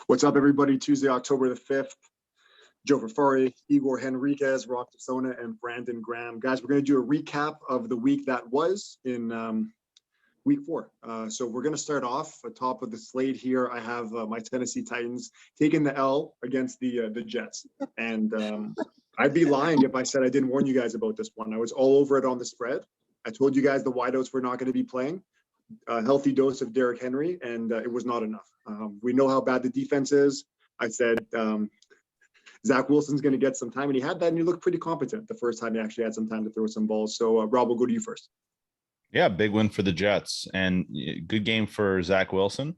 What's up, everybody? Tuesday, October the 5th. Joe Ferrari, Igor Henriquez, Rock DeSona, and Brandon Graham. Guys, we're going to do a recap of the week that was in week 4. So we're going to start off at top of the slate here. I have my Tennessee Titans taking the L against the Jets. And I'd be lying if I said I didn't warn you guys about this one. I was all over it on the spread. I told you guys the wideouts were not going to be playing. A healthy dose of Derrick Henry, and it was not enough. We know how bad the defense is. I said Zach Wilson's going to get some time, and he had that, and he looked pretty competent the first time he actually had some time to throw some balls. So, Rob, we'll go to you first. Yeah, big win for the Jets, and good game for Zach Wilson.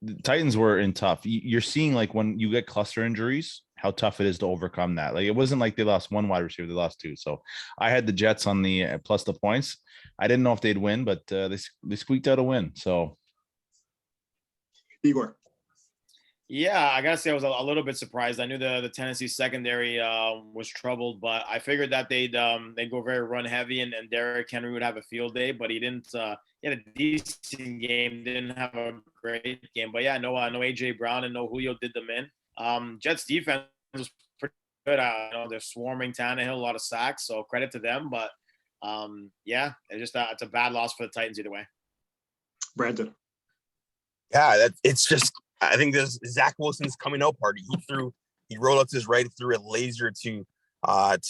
The Titans were in tough. You're seeing, like, when you get cluster injuries, how tough it is to overcome that. Like, it wasn't like they lost one wide receiver, they lost 2. So I had the Jets on the plus the points. I didn't know if they'd win, but they squeaked out a win. So, Igor. Yeah, I gotta say I was a little bit surprised. I knew the Tennessee secondary was troubled, but I figured that they'd go very run heavy and Derrick Henry would have a field day, but he didn't. He had a decent game, didn't have a great game. But yeah, no AJ Brown and no Julio did them in. Jets defense was pretty good. They're swarming Tannehill, a lot of sacks, so credit to them. But yeah, it's a bad loss for the Titans either way. Brandon. Yeah, it's just. I think this Zach Wilson's coming out party. He rolled up to his right, threw a laser to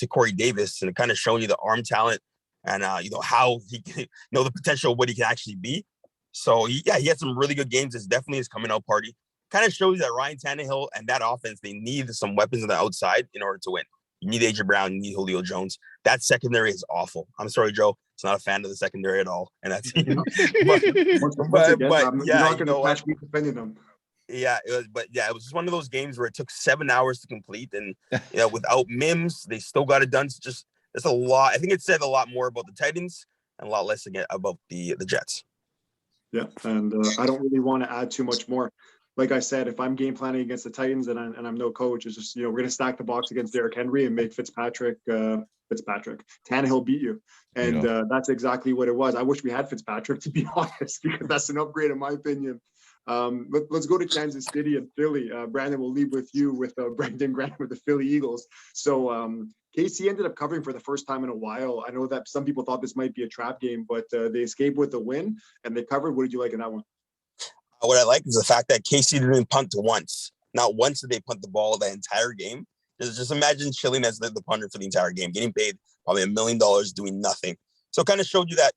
Corey Davis, and it kind of showing you the arm talent and how he can, the potential of what he can actually be. So he had some really good games. It's definitely his coming out party. Kind of shows that Ryan Tannehill and that offense, they need some weapons on the outside in order to win. You need AJ Brown, you need Julio Jones. That secondary is awful. I'm sorry, Joe. It's not a fan of the secondary at all. And that's I'm not going to catch me defending them. Yeah, it was just one of those games where it took 7 hours to complete, and without Mims, they still got it done. It's just there's a lot. I think it said a lot more about the Titans and a lot less again about the Jets. Yeah, and I don't really want to add too much more. Like I said, if I'm game planning against the Titans and I'm no coach, it's just we're going to stack the box against Derrick Henry and make Fitzpatrick Tannehill beat you, and that's exactly what it was. I wish we had Fitzpatrick, to be honest, because that's an upgrade in my opinion. Let's go to Kansas City and Philly. Brandon, we'll leave with you with Brandon Graham with the Philly Eagles. So KC ended up covering for the first time in a while. I know that some people thought this might be a trap game, but they escaped with the win and they covered. What did you like in that one? What I like is the fact that KC didn't punt once. Not once did they punt the ball the entire game. Just imagine chilling as the punter for the entire game, getting paid probably $1 million doing nothing. So it kind of showed you that,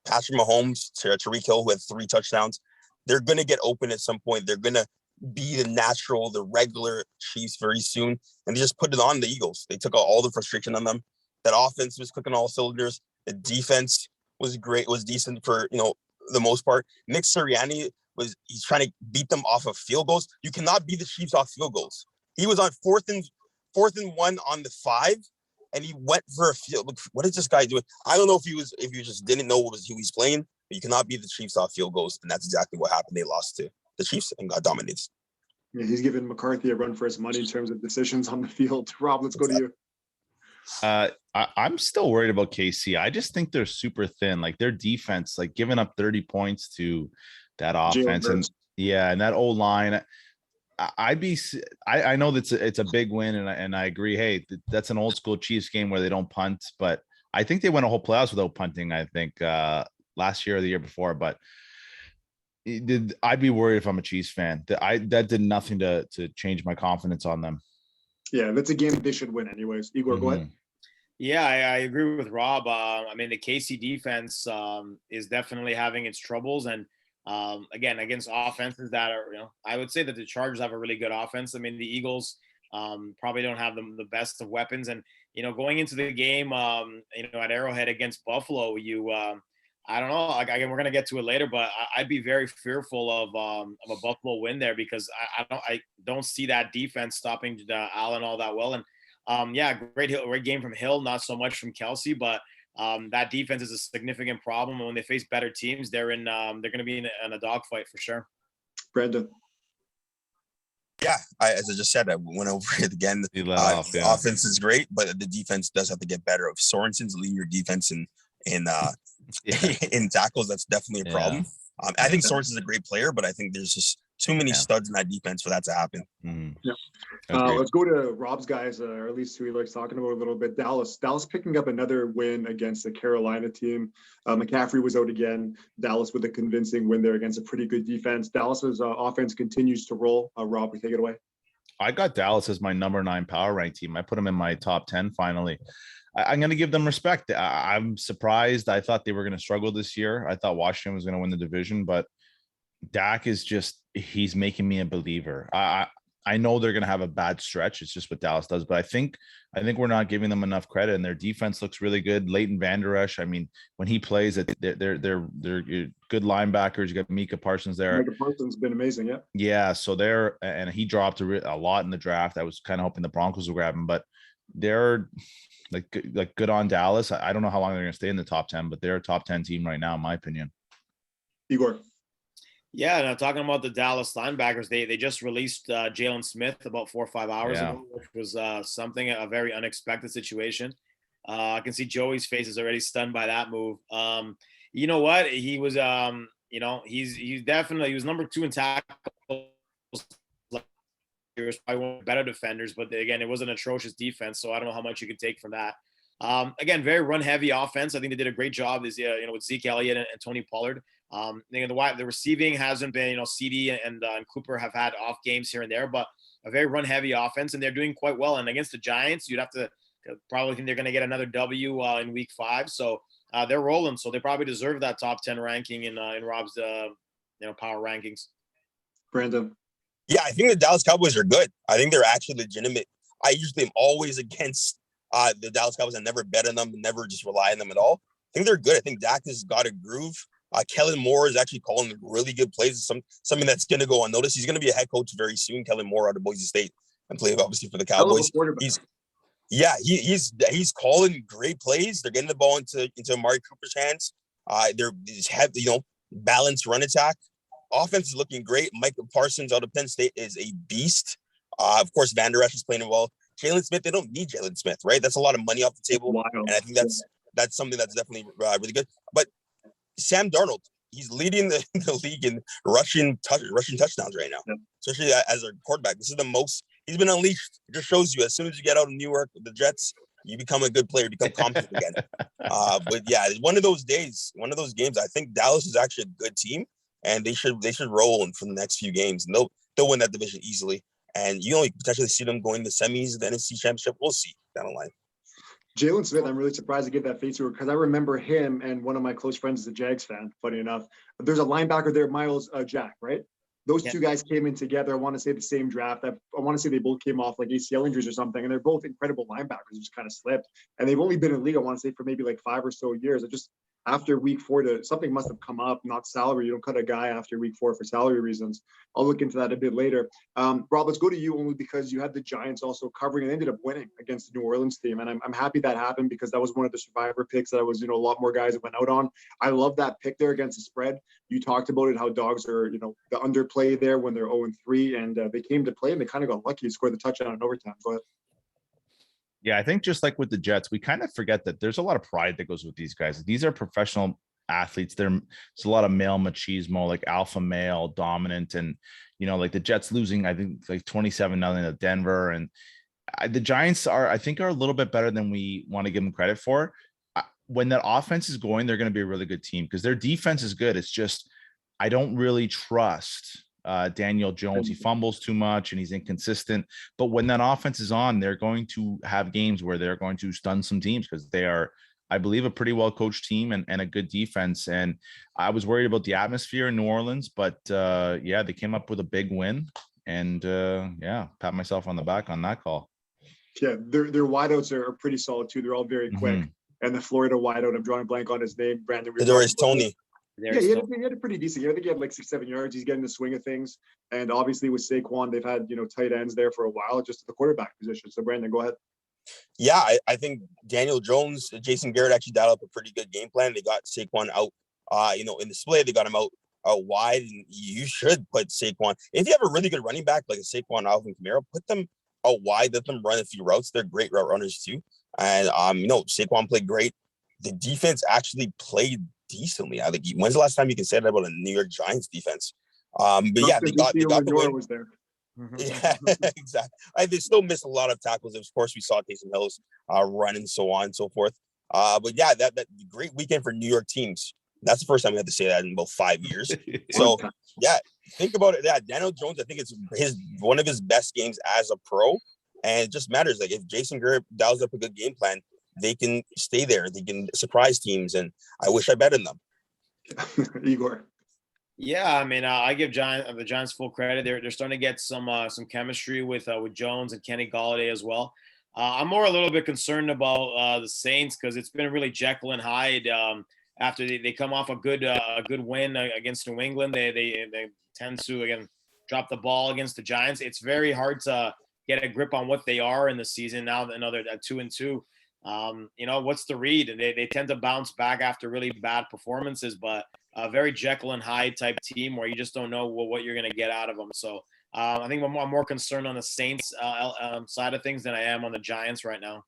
Patrick Mahomes, Tyreek Hill, who had 3 touchdowns, they're going to get open at some point. They're going to be the regular Chiefs very soon. And they just put it on the Eagles. They took all the frustration on them. That offense was cooking all cylinders. The defense was great, was decent for, the most part. Nick Sirianni he's trying to beat them off of field goals. You cannot beat the Chiefs off field goals. He was on fourth and 1 on the 5. And he went for a field. Look, what is this guy doing? I don't know if you just didn't know who he was playing, but you cannot beat the Chiefs off field goals. And that's exactly what happened. They lost to the Chiefs and got dominated. Yeah, he's giving McCarthy a run for his money in terms of decisions on the field. Rob, let's go to you. I'm still worried about KC. I just think they're super thin. Like their defense, like giving up 30 points to that offense. And that old line. I know that's it's a big win, and I agree. Hey, that's an old school Chiefs game where they don't punt, but I think they went a whole playoffs without punting. I think last year or the year before, but I'd be worried if I'm a Chiefs fan. That did nothing to change my confidence on them. Yeah, that's a game they should win anyways. Igor, go ahead. Yeah, I agree with Rob. The KC defense is definitely having its troubles, and again, against offenses that are, I would say that the Chargers have a really good offense. The Eagles probably don't have the best of weapons. And, going into the game, at Arrowhead against Buffalo, I don't know, again, we're going to get to it later, but I'd be very fearful of a Buffalo win there because I don't see that defense stopping Allen all that well. And great game from Hill, not so much from Kelsey, but that defense is a significant problem. And when they face better teams, they're going to be in a dogfight for sure. Brandon. Yeah, as I just said, I went over it again. The offense is great, but the defense does have to get better. If Sorensen's leading your defense in tackles, that's definitely a problem. I think Sorensen's a great player, but I think there's just Too many studs in that defense for that to happen. Mm. Yeah. Let's go to Rob's guys, or at least who he likes talking about a little bit. Dallas picking up another win against the Carolina team. McCaffrey was out again. Dallas with a convincing win there against a pretty good defense. Dallas's offense continues to roll. Rob, we take it away. I got Dallas as my number 9 power rank team. I put them in my top 10 finally. I'm going to give them respect. I'm surprised. I thought they were going to struggle this year. I thought Washington was going to win the division, but Dak is just, he's making me a believer. I know they're going to have a bad stretch. It's just what Dallas does, but I think we're not giving them enough credit, and their defense looks really good. Leighton Vander Esch, I mean, when he plays, they're good linebackers. You got Micah Parsons there. Micah Parsons been amazing, yeah. Yeah, so and he dropped a lot in the draft. I was kind of hoping the Broncos would grab him, but they're like good on Dallas. I don't know how long they're going to stay in the top 10, but they're a top 10 team right now, in my opinion. Igor. Yeah, now talking about the Dallas linebackers, they just released Jalen Smith about 4 or 5 hours ago, which was a very unexpected situation. I can see Joey's face is already stunned by that move. You know what? He was, he was number 2 in tackles. He was probably one of the better defenders, but again, it was an atrocious defense, so I don't know how much you could take from that. Again, very run-heavy offense. I think they did a great job. With Zeke Elliott and Tony Pollard. The receiving hasn't been, CD and Cooper have had off games here and there, but a very run-heavy offense, and they're doing quite well. And against the Giants, you'd have to probably think they're going to get another W in Week 5. So they're rolling. So they probably deserve that top 10 ranking in Rob's power rankings. Brandon. Yeah, I think the Dallas Cowboys are good. I think they're actually legitimate. I usually am always against the Dallas Cowboys. I never bet on them, never just rely on them at all. I think they're good. I think Dak has got a groove. Kellen Moore is actually calling really good plays. Something that's going to go unnoticed. He's going to be a head coach very soon. Kellen Moore out of Boise State and playing obviously for the Cowboys. He's calling great plays. They're getting the ball into Amari Cooper's hands. They're have balanced run attack. Offense is looking great. Micah Parsons out of Penn State is a beast. Of course, Vander Esch is playing well. Jalen Smith, they don't need Jalen Smith, right? That's a lot of money off the table, and I think that's something that's definitely really good. But Sam Darnold, he's leading the league in rushing touchdowns right now, especially as a quarterback. This is the most he's been unleashed. It just shows you as soon as you get out of New York with the Jets, you become a good player, become confident again. But yeah, one of those games. I think Dallas is actually a good team, and they should roll for the next few games, and they'll win that division easily. And you only potentially see them going to semis, the NFC Championship. We'll see down the line. Jalen Smith, I'm really surprised to give that face to because I remember him and one of my close friends is a Jags fan, funny enough. There's a linebacker there, Miles Jack, right? Those two guys came in together. I want to say the same draft. I want to say they both came off like ACL injuries or something, and they're both incredible linebackers. Just kind of slipped. And they've only been in the league, I want to say, for maybe like 5 or so years. After week 4, something must have come up, not salary. You don't cut a guy after week 4 for salary reasons. I'll look into that a bit later. Rob, let's go to you only because you had the Giants also covering and ended up winning against the New Orleans team. And I'm happy that happened because that was one of the survivor picks that was, a lot more guys that went out on. I love that pick there against the spread. You talked about it, how dogs are, the underplay there when they're 0-3, and they came to play and they kind of got lucky to score the touchdown in overtime. Go ahead. Yeah, I think just like with the Jets, we kind of forget that there's a lot of pride that goes with these guys. These are professional athletes. There's a lot of male machismo, like alpha male dominant, and like the Jets losing, I think like 27-0 to Denver, and the Giants are a little bit better than we want to give them credit for. When that offense is going, they're going to be a really good team because their defense is good. It's just I don't really trust Daniel Jones. He fumbles too much and he's inconsistent. But when that offense is on, they're going to have games where they're going to stun some teams because they are, I believe, a pretty well-coached team and a good defense. And I was worried about the atmosphere in New Orleans, but they came up with a big win. And pat myself on the back on that call. Yeah, their wideouts are pretty solid too. They're all very quick. And the Florida wideout, I'm drawing a blank on his name, Brandon. There's Tony. Yeah, he had a pretty decent year. I think he had like 6-7 yards. He's getting the swing of things. And obviously with Saquon, they've had, tight ends there for a while, just at the quarterback position. So Brandon, go ahead. Yeah, I think Daniel Jones, Jason Garrett actually dialed up a pretty good game plan. They got Saquon out, in the split. They got him out wide, and you should put Saquon. If you have a really good running back like a Saquon, Alvin Kamara, put them out wide, let them run a few routes. They're great route runners too. And, Saquon played great. The defense actually played decently. I think when's the last time you can say that about a New York Giants defense? But yeah, they got the win. Was there. Yeah, exactly. They still missed a lot of tackles. Of course, we saw Taysom Hill's run and so on and so forth. But yeah, that great weekend for New York teams. That's the first time we had to say that in about 5 years. So yeah, think about it. Yeah, Daniel Jones, I think it's one of his best games as a pro. And it just matters. Like if Jason Garrett dials up a good game plan, they can stay there. They can surprise teams. And I wish I bet on them. Igor. Yeah, I mean, I give the Giants full credit. They're starting to get some chemistry with Jones and Kenny Golladay as well. I'm more a little bit concerned about the Saints because it's been really Jekyll and Hyde. After they come off a good win against New England, they tend to again drop the ball against the Giants. It's very hard to get a grip on what they are in the season now. They're at 2-2. What's the read? And they tend to bounce back after really bad performances, but a very Jekyll and Hyde type team where you just don't know what you're going to get out of them. So I think I'm more concerned on the Saints side of things than I am on the Giants right now.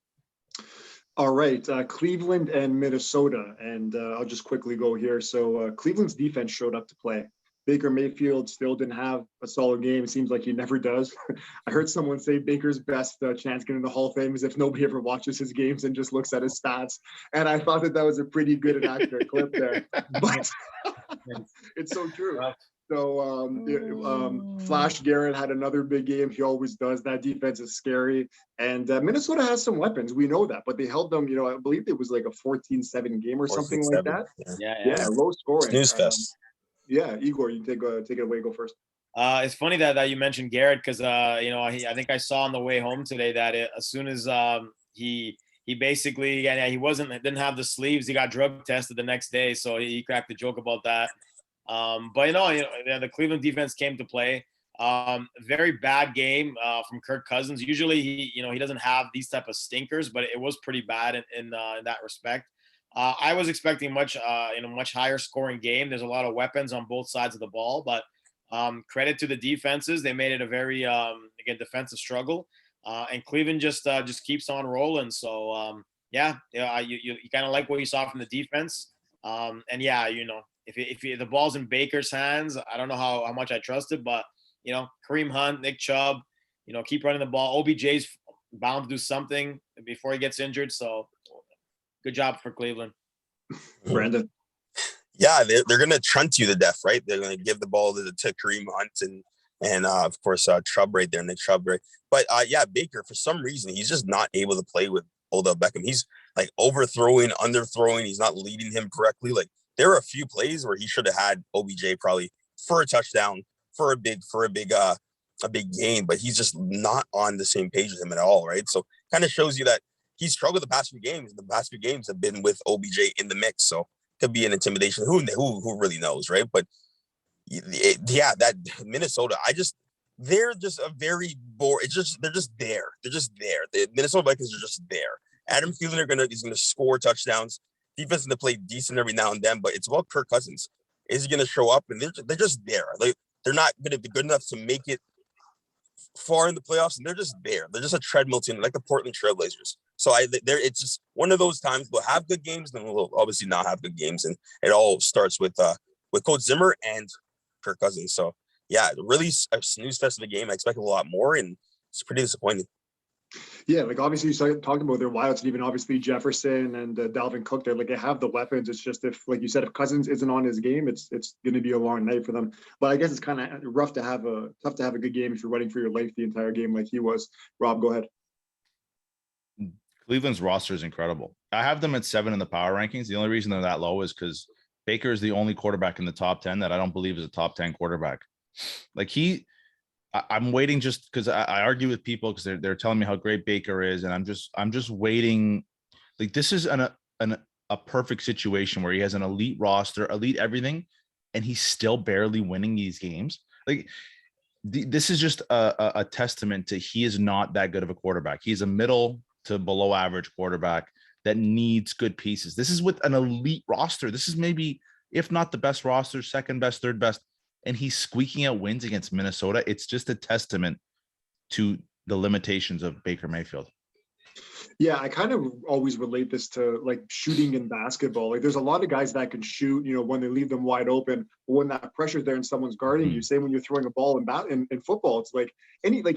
All right, Cleveland and Minnesota, and I'll just quickly go here. So Cleveland's defense showed up to play. Baker Mayfield still didn't have a solid game. It seems like he never does. I heard someone say Baker's best chance getting in the Hall of Fame is if nobody ever watches his games and just looks at his stats. And I thought that was a pretty good and accurate clip there. But it's so true. So Flash Garrett had another big game. He always does. That defense is scary. And Minnesota has some weapons. We know that. But they held them, I believe it was like a 14-7 game or something like that. Yeah, low scoring. Snooze fest. Yeah, Igor, you take it away. Go first. It's funny that you mentioned Garrett because I think I saw on the way home today that as soon as he basically he didn't have the sleeves, he got drug tested the next day, so he cracked a joke about that. But the Cleveland defense came to play. Very bad game from Kirk Cousins. Usually he doesn't have these type of stinkers, but it was pretty bad in that respect. I was expecting much higher scoring game. There's a lot of weapons on both sides of the ball, but credit to the defenses. They made it a very defensive struggle, and Cleveland just keeps on rolling. So you kind of like what you saw from the defense, and if the ball's in Baker's hands, I don't know how much I trust it, but Kareem Hunt, Nick Chubb, keep running the ball. OBJ's bound to do something before he gets injured, so. Good job for Cleveland. Brandon. Yeah, they're going to trunt you to death, right? They're going to give the ball to Kareem Hunt and of course Chubb right there, Nick Chubb, right? But Baker, for some reason, he's just not able to play with Odell Beckham. He's like overthrowing, underthrowing. He's not leading him correctly. Like there are a few plays where he should have had OBJ probably for a touchdown, for a big gain, but he's just not on the same page with him at all, right? So kind of shows you that he's struggled the past few games. The past few games have been with OBJ in the mix, so could be an intimidation. Who really knows, right? But that Minnesota, they're just a very boring. They're just there. They're just there. The Minnesota Vikings are just there. Adam Thielen is gonna score touchdowns. Defense going to play decent every now and then, but it's about Kirk Cousins. Is he going to show up? And they're just there. Like they're not going to be good enough to make it far in the playoffs, and they're just there. They're just a treadmill team, like the Portland Trailblazers. So it's just one of those times we'll have good games, then we'll obviously not have good games, and it all starts with Coach Zimmer and Kirk Cousins. So yeah, really a snooze fest of the game. I expected a lot more, and it's pretty disappointing. Yeah, like obviously you started talking about their wideouts, and even obviously Jefferson and Dalvin Cook. They have the weapons. It's just if, like you said, if Cousins isn't on his game, it's going to be a long night for them. But I guess it's kind of tough to have a good game if you're running for your life the entire game like he was. Rob, go ahead. Cleveland's roster is incredible. I have them at 7 in the power rankings. The only reason they're that low is because Baker is the only quarterback in the top 10 that I don't believe is a top 10 quarterback. Like I'm waiting just because I argue with people because they're telling me how great Baker is, and I'm just waiting. Like this is a perfect situation where he has an elite roster, elite everything, and he's still barely winning these games. Like this is just a testament to he is not that good of a quarterback. He's a middle to below average quarterback that needs good pieces. This is with an elite roster. This is maybe, if not the best roster, second best, third best. And he's squeaking out wins against Minnesota. It's just a testament to the limitations of Baker Mayfield. Yeah, I kind of always relate this to like shooting in basketball. Like there's a lot of guys that can shoot, when they leave them wide open, but when that pressure's there and someone's guarding you, say when you're throwing a ball in football, it's like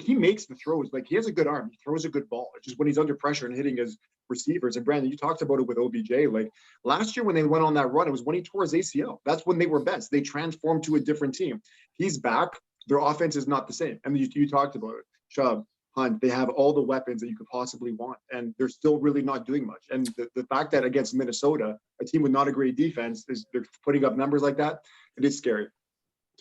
he makes the throws. Like he has a good arm, he throws a good ball. It's just when he's under pressure and hitting his receivers. And Brandon, you talked about it with OBJ. Like last year when they went on that run, it was when he tore his ACL. That's when they were best. They transformed to a different team. He's back. Their offense is not the same. I mean, you talked about it, Chubb, Hunt, they have all the weapons that you could possibly want, and they're still really not doing much. And the fact that against Minnesota, a team with not a great defense, they're putting up numbers like that, it is scary.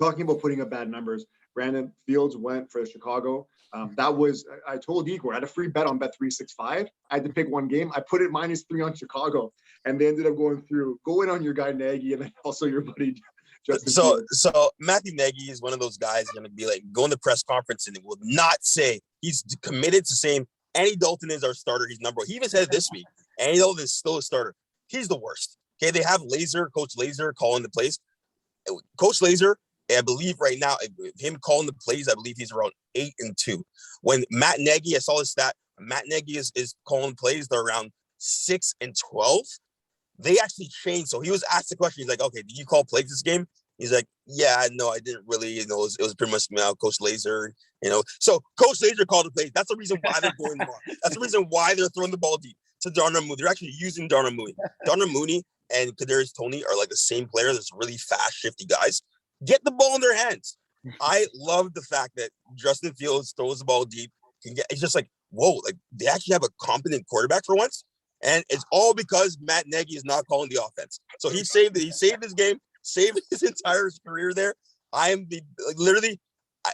Talking about putting up bad numbers, Brandon Fields went for Chicago. I told Igor, I had a free bet on Bet365. I had to pick one game. I put it -3 on Chicago, and they ended up going on your guy Nagy, and then also your buddy Justin Fields. So Matthew Nagy is one of those guys going to be like, go in the press conference and will not say he's committed to saying Andy Dalton is our starter. He's number one. He even said it this week. Andy Dalton is still a starter. He's the worst. Okay, they have Coach Laser calling the plays. Coach Laser, I believe right now, him calling the plays, I believe he's around 8-2. When Matt Nagy, I saw his stat, Matt Nagy is calling plays, they're around 6-12. They actually changed. So he was asked the question. He's like, okay, did you call plays this game? He's like, yeah, no, I didn't really. It was pretty much Coach Laser. So Coach Laser called the plays. That's the reason why they're going more. That's the reason why they're throwing the ball deep to Darnell Mooney. They're actually using Darnell Mooney. Darnell Mooney and Kadarius Toney are like the same player. That's really fast, shifty guys. Get the ball in their hands. I love the fact that Justin Fields throws the ball deep. It's just like, whoa, like they actually have a competent quarterback for once. And it's all because Matt Nagy is not calling the offense. So he saved it. He saved his game, saved his entire career there. Literally,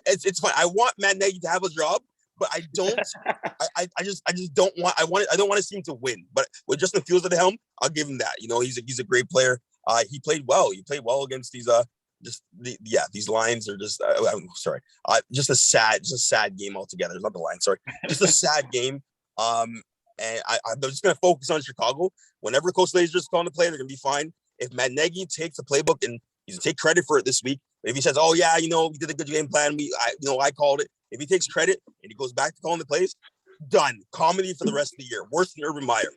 it's fine. I want Matt Nagy to have a job, but I don't. I just don't want. I don't want to see him to win. But with Justin Fields at the helm, I'll give him that. He's a great player. He played well. He played well against these these Lions are just I'm sorry. Just a sad game altogether. It's not the Lions. Sorry, just a sad game. And I'm just going to focus on Chicago. Whenever Coach Laser is calling the play, they're going to be fine. If Matt Nagy takes the playbook and he's going to take credit for it this week, if he says, oh, yeah, we did a good game plan. I called it. If he takes credit and he goes back to calling the plays, done. Comedy for the rest of the year. Worse than Urban Meyer.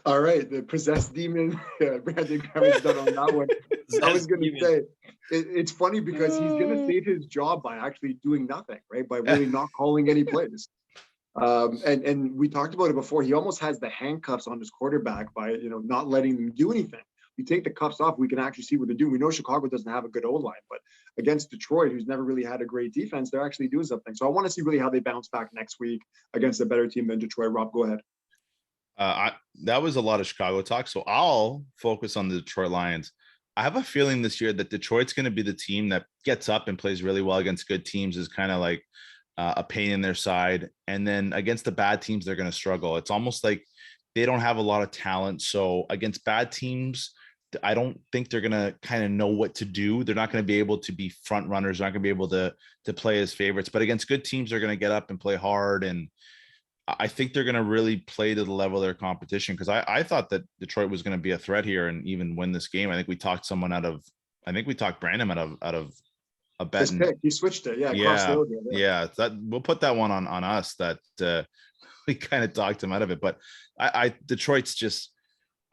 All right. The possessed demon, Brandon Graham's done on that one. I was going to say, it's funny because he's going to save his job by actually doing nothing, right? By really not calling any plays. And we talked about it before. He almost has the handcuffs on his quarterback by not letting them do anything. You take the cuffs off, we can actually see what they're doing. We know Chicago doesn't have a good O-line, but against Detroit, who's never really had a great defense, they're actually doing something. So I want to see really how they bounce back next week against a better team than Detroit. Rob, go ahead. That was a lot of Chicago talk, so I'll focus on the Detroit Lions. I have a feeling this year that Detroit's going to be the team that gets up and plays really well against good teams, is kind of like a pain in their side. And then against the bad teams, they're going to struggle. It's almost like they don't have a lot of talent. So against bad teams, I don't think they're going to kind of know what to do. They're not going to be able to be front runners. They're not going to be able to play as favorites. But against good teams, they're going to get up and play hard. And I think they're going to really play to the level of their competition, because I thought that Detroit was going to be a threat here and even win this game. I think we talked Brandon out of a bet. He switched it. Yeah. That we'll put that one on us, that we kind of talked him out of it. But Detroit's just,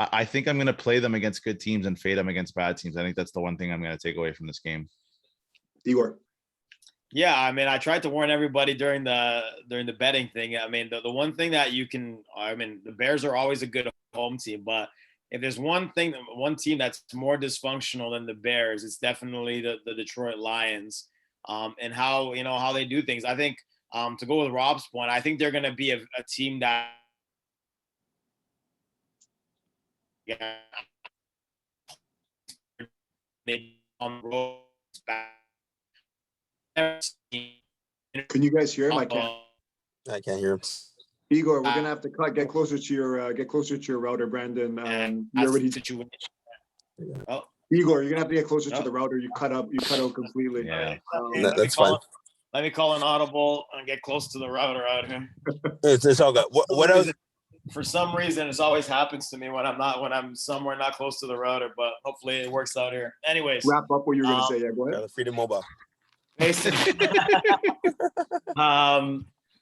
I think I'm going to play them against good teams and fade them against bad teams. I think that's the one thing I'm going to take away from this game. Igor. Yeah, I mean, I tried to warn everybody during the betting thing. I mean, the one thing that the Bears are always a good home team, but if there's one team that's more dysfunctional than the Bears, it's definitely the Detroit Lions, and how they do things. I think to go with Rob's point, I think they're going to be a team that on the road. Can you guys hear him? I can't hear him. Igor, we're gonna have to get closer to your router, Brandon. You're already situation. Oh. Igor, you're gonna have to get closer to the router. You cut out completely. Yeah, that's fine. Let me call an audible and get close to the router out here. It's all good. What else? For some reason, it always happens to me when I'm somewhere not close to the router, but hopefully it works out here. Anyways, wrap up what you're gonna say. Yeah, go ahead. Freedom Mobile. Basically,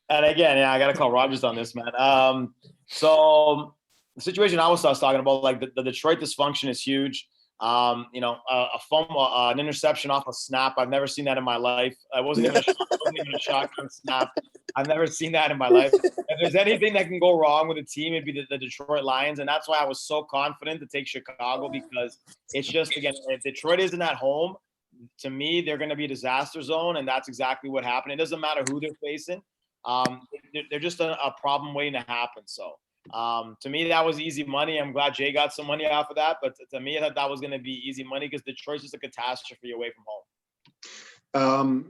And again, yeah, I got to call Rogers on this, man. So the situation I was talking about, like the Detroit dysfunction is huge. A fumble, an interception off a snap. I've never seen that in my life. It wasn't even a shotgun snap. I've never seen that in my life. If there's anything that can go wrong with a team, it'd be the Detroit Lions. And that's why I was so confident to take Chicago, because it's just, again, if Detroit isn't at home, to me, they're going to be a disaster zone. And that's exactly what happened. It doesn't matter who they're facing. They're just a problem waiting to happen. So to me, that was easy money. I'm glad Jay got some money off of that. But to me, I thought that was going to be easy money because Detroit's just a catastrophe away from home.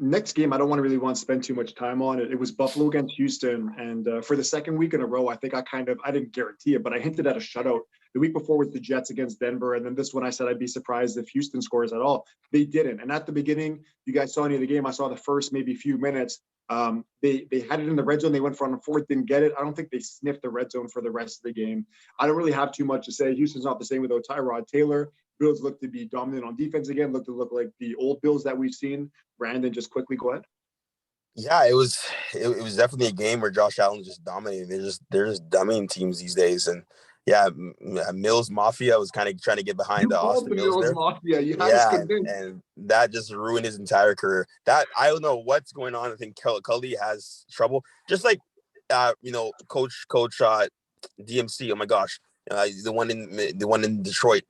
Next game, I don't really want to spend too much time on it. It was Buffalo against Houston. And for the second week in a row, I think I didn't guarantee it, but I hinted at a shutout. The week before was the Jets against Denver. And then this one, I said I'd be surprised if Houston scores at all. They didn't. And at the beginning, you guys saw any of the game. I saw the first maybe few minutes. They had it in the red zone. They went for on the fourth, didn't get it. I don't think they sniffed the red zone for the rest of the game. I don't really have too much to say. Houston's not the same without Tyrod Taylor. Bills look to be dominant on defense again, look like the old Bills that we've seen. Brandon, just quickly go ahead. Yeah, it was definitely a game where Josh Allen just dominated. They're just dominating teams these days. And yeah, Mills Mafia was kind of trying to get behind the Austin Mills there. Mafia. You had us convinced. And that just ruined his entire career. That I don't know what's going on. I think Cully has trouble. Just like Coach DMC. Oh my gosh, the one in Detroit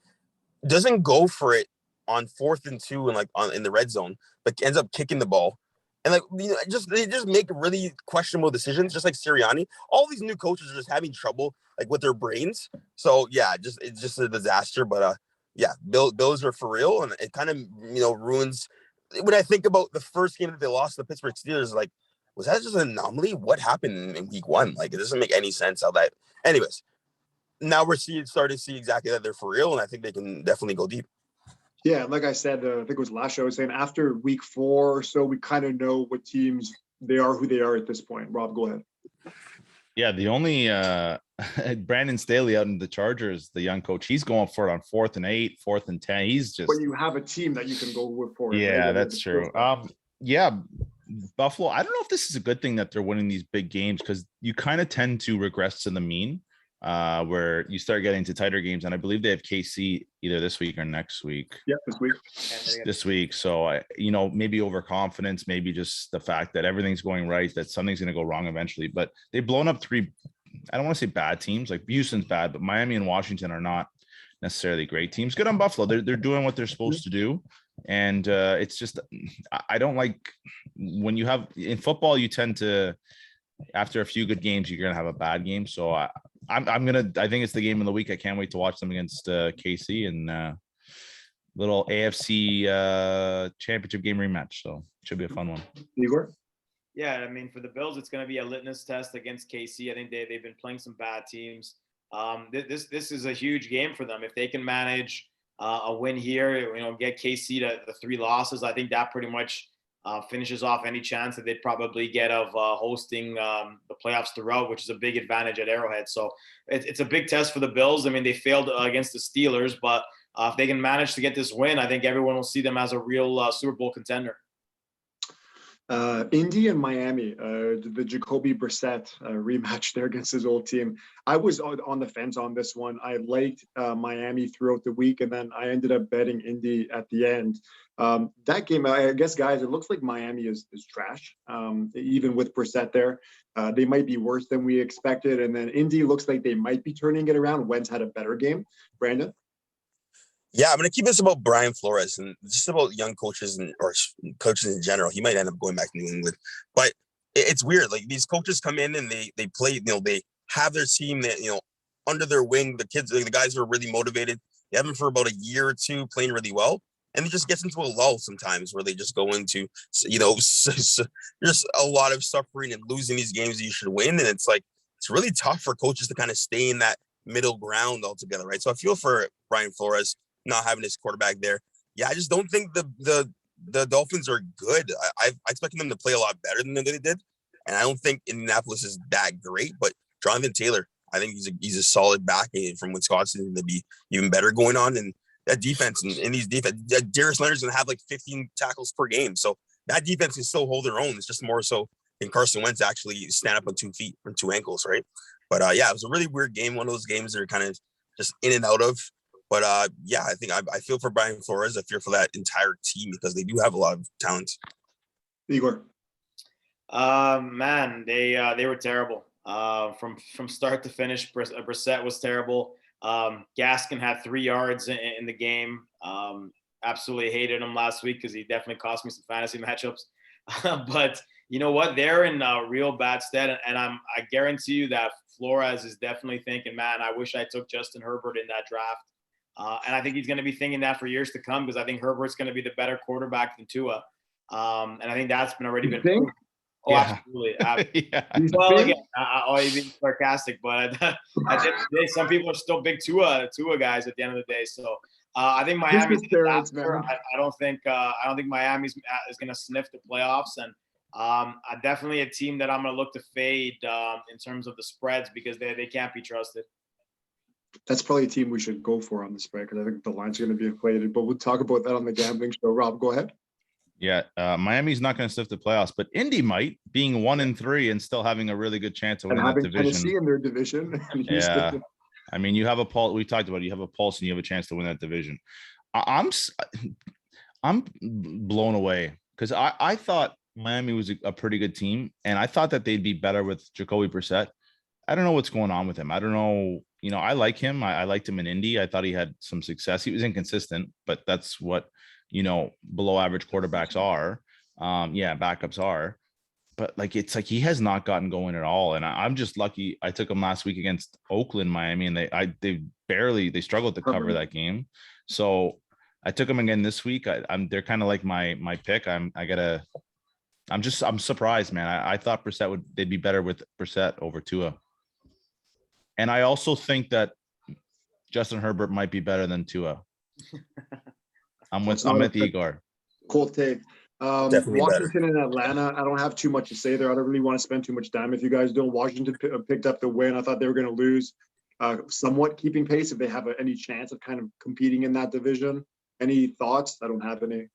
doesn't go for it on 4th and 2 and in the red zone, but ends up kicking the ball. And they just make really questionable decisions, just like Sirianni. All these new coaches are just having trouble with their brains. So yeah, it's just a disaster. But Bills are for real, and it kind of ruins. When I think about the first game that they lost to the Pittsburgh Steelers, was that just an anomaly? What happened in week 1? It doesn't make any sense how that. Anyways, now we're starting to see exactly that they're for real, and I think they can definitely go deep. Yeah, like I said, I think it was last show, I was saying after week 4 or so, we kind of know what teams they are, who they are at this point. Rob, go ahead. Yeah, the only Brandon Staley out in the Chargers, the young coach, he's going for it on 4th and 8, 4th and 10. He's just. But you have a team that you can go with for. Yeah, right? That's true. Yeah, Buffalo. I don't know if this is a good thing that they're winning these big games, because you kind of tend to regress to the mean. Where you start getting to tighter games, and I believe they have KC either this week or next week. Yeah, this week. This week. So maybe overconfidence, maybe just the fact that everything's going right, that something's going to go wrong eventually. But they've blown up 3. I don't want to say bad teams. Like Houston's bad, but Miami and Washington are not necessarily great teams. Good on Buffalo. They're doing what they're supposed to do, and it's just I don't like when you have in football. You tend to, after a few good games, you're gonna have a bad game. So I think it's the game of the week. I can't wait to watch them against KC and little AFC championship game rematch. So it should be a fun one. Igor? Yeah, I mean, for the Bills, it's going to be a litmus test against KC. I think they've been playing some bad teams. This is a huge game for them. If they can manage a win here, get KC to the 3 losses, I think that pretty much finishes off any chance that they'd probably get of hosting the playoffs throughout, which is a big advantage at Arrowhead. So it's a big test for the Bills. I mean, they failed against the Steelers, but if they can manage to get this win, I think everyone will see them as a real Super Bowl contender. Indy and Miami, the Jacoby Brissett rematch there against his old team. I was on the fence on this one. I liked Miami throughout the week, and then I ended up betting Indy at the end. That game, I guess, guys, it looks like Miami is trash. Even with Brissett there, they might be worse than we expected. And then Indy looks like they might be turning it around. Wentz had a better game. Brandon? Yeah, I'm going to keep this about Brian Flores and just about young coaches or coaches in general. He might end up going back to New England. But it's weird. These coaches come in and they play, they have their team that, under their wing. The kids, the guys are really motivated. They have them for about a year or 2 playing really well. And it just gets into a lull sometimes where they just go into, just a lot of suffering and losing these games that you should win. And it's really tough for coaches to kind of stay in that middle ground altogether, right? So I feel for Brian Flores not having his quarterback there. Yeah, I just don't think the Dolphins are good. I expected them to play a lot better than they did. And I don't think Indianapolis is that great. But Jonathan Taylor, I think he's a solid back from Wisconsin to be even better going on. And that defense and these defense, Darius Leonard's going to have 15 tackles per game. So that defense can still hold their own. It's just more so can Carson Wentz actually stand up on 2 feet from 2 ankles, right? But yeah, it was a really weird game. One of those games that are kind of just in and out of. But yeah, I think I feel for Brian Flores. I feel for that entire team because they do have a lot of talent. Igor. Man, they were terrible. From start to finish, Brissett was terrible. Gaskin had 3 yards in the game. Absolutely hated him last week because he definitely cost me some fantasy matchups. But you know what? They're in real bad stead, and I guarantee you that Flores is definitely thinking, man, I wish I took Justin Herbert in that draft. And I think he's going to be thinking that for years to come because I think Herbert's going to be the better quarterback than Tua. And I think that's been proven. Oh, yeah. Absolutely. Yeah. Well, again, I'll be sarcastic, but at the end of the day, some people are still big Tua guys at the end of the day. So I think Miami's disaster. I don't think Miami's is going to sniff the playoffs, and definitely a team that I'm going to look to fade in terms of the spreads because they can't be trusted. That's probably a team we should go for on the spread because I think the lines are going to be inflated. But we'll talk about that on the gambling show. Rob, go ahead. Yeah, Miami's not going to sniff the playoffs, but Indy might, being 1-3 and still having a really good chance of winning that division. Tennessee in their division. Yeah, I mean, you have a pulse. We talked about it. You have a pulse, and you have a chance to win that division. I'm blown away because I thought Miami was a pretty good team, and I thought that they'd be better with Jacoby Brissett. I don't know what's going on with him. I don't know. You know, I like him. I liked him in Indy. I thought he had some success. He was inconsistent, but that's what, you know, below average quarterbacks are. Backups are. But like, it's like he has not gotten going at all. And I'm just lucky. I took him last week against Oakland, Miami, and they struggled to cover that game. So I took him again this week. They're kind of like my pick. I'm surprised, man. I thought they'd be better with Brissett over Tua. And I also think that Justin Herbert might be better than Tua. I'm with Igor. Cool take. Washington and Atlanta, I don't have too much to say there. I don't really want to spend too much time. If you guys don't, Washington picked up the win. I thought they were going to lose, somewhat keeping pace if they have any chance of kind of competing in that division. Any thoughts? I don't have any.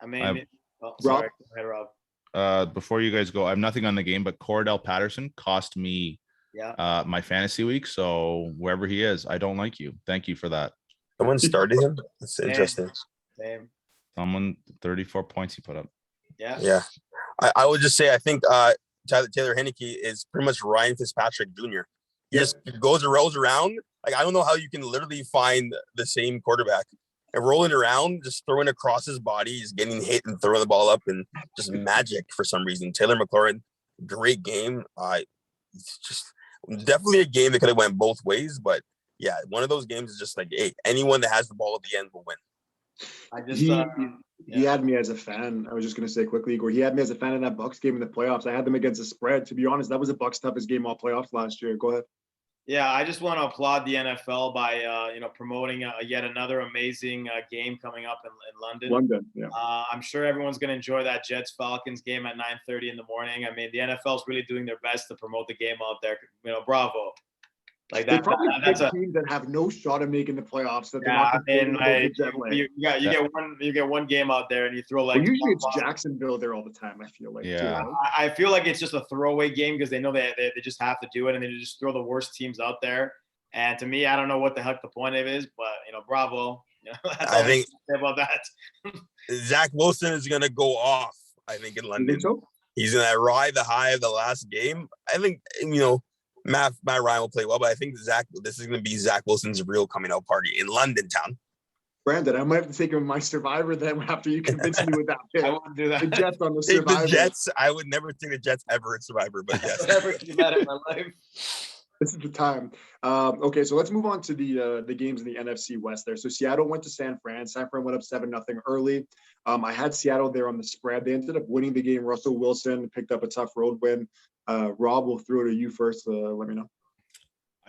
I mean, Rob? Go ahead, Rob. Before you guys go, I have nothing on the game, but Cordell Patterson cost me my fantasy week. So wherever he is, I don't like you. Thank you for that. Someone started him. That's interesting. Same. Someone 34 points he put up. Yeah. I would just say I think Taylor Heineke is pretty much Ryan Fitzpatrick Jr. He just rolls around. Like, I don't know how you can literally find the same quarterback and rolling around, just throwing across his body, he's getting hit and throwing the ball up, and just magic for some reason. Taylor McLaurin, great game. It's just definitely a game that could have went both ways, but yeah, one of those games is just like, hey, anyone that has the ball at the end will win. He had me as a fan. I was just going to say quickly, Igor, he had me as a fan in that Bucks game in the playoffs. I had them against the spread. To be honest, that was the Bucks' toughest game all playoffs last year. Go ahead. Yeah, I just want to applaud the NFL by promoting yet another amazing game coming up in London. Yeah. I'm sure everyone's going to enjoy that Jets-Falcons game at 9:30 in the morning. I mean, the NFL is really doing their best to promote the game out there. Bravo. Like that. That's a team that have no shot of making the playoffs. You get one game out there and you throw like. Usually it's Jacksonville there all the time. I feel like. Yeah. I feel like it's just a throwaway game because they know they just have to do it and they just throw the worst teams out there. And to me, I don't know what the heck the point of it is, but bravo. That's all I think about that. Zach Wilson is gonna go off. I think in London, so? He's gonna ride the high of the last game. I think Matt Ryan will play well, but I think this is going to be Zach Wilson's real coming out party in London town. Brandon, I might have to take him my Survivor then after you convince me with that pick. I wouldn't do that. The Jets on the Take Survivor. The Jets. I would never take the Jets ever at Survivor, but yes. I'll never do that in my life. This is the time. Okay, so let's move on to the games in the NFC West there. So Seattle went to San Fran. San Fran went up 7-0 early. I had Seattle there on the spread. They ended up winning the game. Russell Wilson picked up a tough road win. Rob, we'll throw it to you first. Let me know.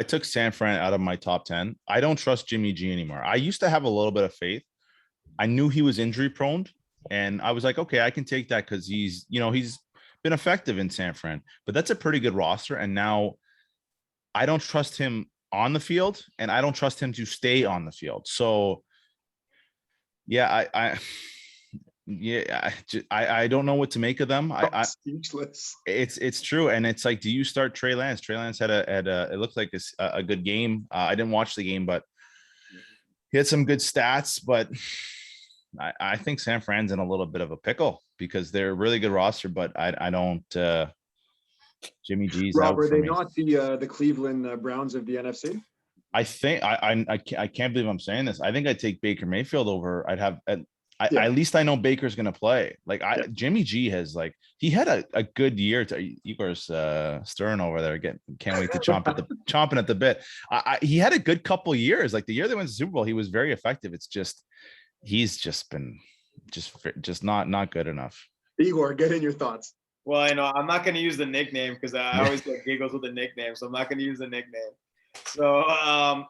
I took San Fran out of my top 10. I don't trust Jimmy G anymore. I used to have a little bit of faith. I knew he was injury prone, and I was like, okay, I can take that because he's been effective in San Fran. But that's a pretty good roster, and now I don't trust him on the field, and I don't trust him to stay on the field. So, yeah, I don't know what to make of them. I'm speechless. It's true, and it's like, do you start Trey Lance? Trey Lance had it looked like a good game. I didn't watch the game, but he had some good stats. But I think San Fran's in a little bit of a pickle because they're a really good roster, but I don't. Jimmy G's Rob, out are for they me. not the Cleveland Browns of the NFC? I think I can't believe I'm saying this. I think I'd take Baker Mayfield over. I'd have at least I know Baker's gonna play. Like Jimmy G has he had a good year. Igor's stirring over there. Can't wait to chomping at the bit. He had a good couple years. Like the year they went to the Super Bowl, he was very effective. It's just he's just been just not good enough. Igor, get in your thoughts. Well, I'm not going to use the nickname because I always get giggles with the nickname, so I'm not going to use the nickname. So,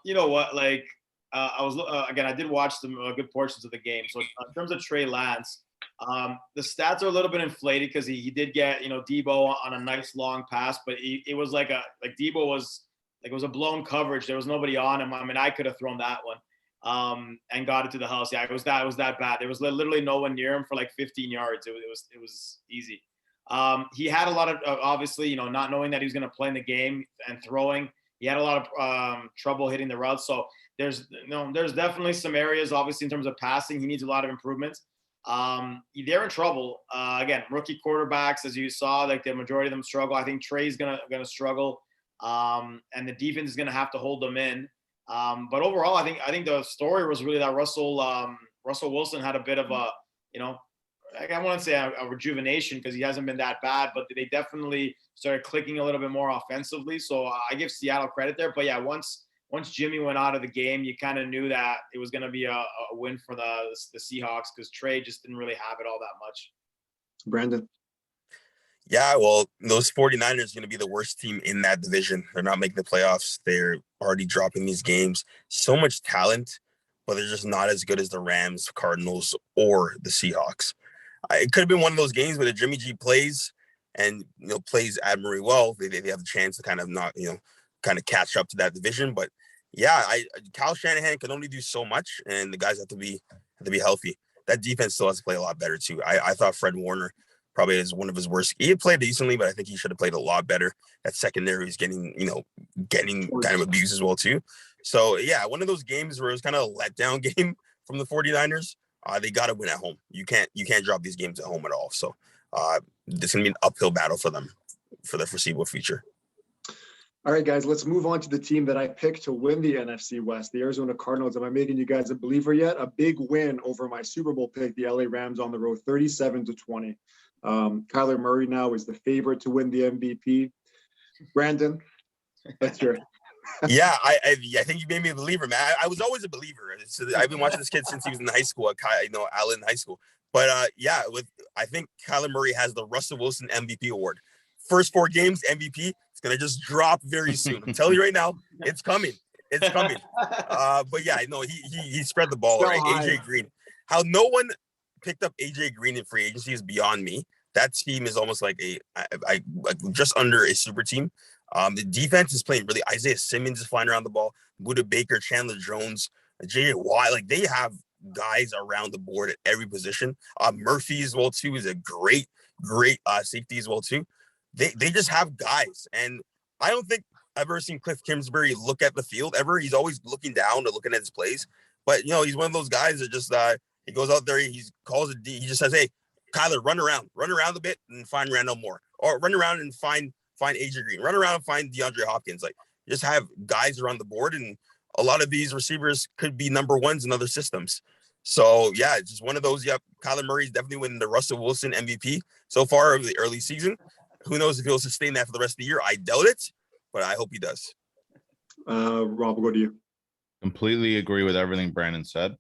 you know what? Like, I was again, I did watch some good portions of the game. So, in terms of Trey Lance, the stats are a little bit inflated because he did get Debo on a nice long pass, but it was like Debo was it was a blown coverage. There was nobody on him. I mean, I could have thrown that one and got it to the house. Yeah, it was that bad. There was literally no one near him for like 15 yards. It was easy. He had a lot of obviously, not knowing that he was going to play in the game and throwing. He had a lot of trouble hitting the routes. So there's definitely some areas, obviously, in terms of passing, he needs a lot of improvements. They're in trouble. Again, rookie quarterbacks, as you saw, like the majority of them struggle. I think Trey's gonna struggle, and the defense is gonna have to hold them in. But overall, I think the story was really that Russell Wilson had a bit of a I want to say a rejuvenation because he hasn't been that bad, but they definitely started clicking a little bit more offensively. So I give Seattle credit there. But yeah, once Jimmy went out of the game, you kind of knew that it was going to be a win for the Seahawks because Trey just didn't really have it all that much. Brandon. Yeah, well, those 49ers are going to be the worst team in that division. They're not making the playoffs. They're already dropping these games. So much talent, but they're just not as good as the Rams, Cardinals, or the Seahawks. It could have been one of those games where the Jimmy G plays and plays admirably well. They have a chance to kind of catch up to that division. But yeah, Kyle Shanahan can only do so much, and the guys have to be healthy. That defense still has to play a lot better too. I thought Fred Warner probably is one of his worst. He had played decently, but I think he should have played a lot better. That secondary is getting kind of abused as well too. So yeah, one of those games where it was kind of a letdown game from the 49ers. They got to win at home. You can't drop these games at home at all. So this is going to be an uphill battle for them for the foreseeable future. All right, guys, let's move on to the team that I picked to win the NFC West, the Arizona Cardinals. Am I making you guys a believer yet? A big win over my Super Bowl pick, the LA Rams on the road, 37-20. Kyler Murray now is the favorite to win the MVP. Brandon, let's hear it. Yeah, I think you made me a believer, man. I was always a believer. I've been watching this kid since he was in high school, Allen High School. But I think Kyler Murray has the Russell Wilson MVP award. First 4 games, MVP. It's gonna just drop very soon. I'm telling you right now, it's coming. It's coming. But yeah, no, he spread the ball. Right, AJ Green. How no one picked up AJ Green in free agency is beyond me. That team is almost like just under a super team. The defense is playing really. Isaiah Simmons is flying around the ball. Buda Baker, Chandler Jones, J.J. Watt. Like, they have guys around the board at every position. Murphy as well too is a great safety as well too. They just have guys, and I don't think I've ever seen Cliff Kingsbury look at the field ever. He's always looking down or looking at his plays. But he's one of those guys that just he goes out there, he calls it. He just says, "Hey, Kyler, run around a bit and find Randall Moore, or run around and find AJ Green, run around and find DeAndre Hopkins." Like, just have guys around the board, and a lot of these receivers could be number ones in other systems. So yeah, it's just one of those. Yep, Kyler Murray's definitely winning the Russell Wilson MVP so far of the early season. Who knows if he'll sustain that for the rest of the year? I doubt it, but I hope he does. Rob, we'll go to you. Completely agree with everything Brandon said.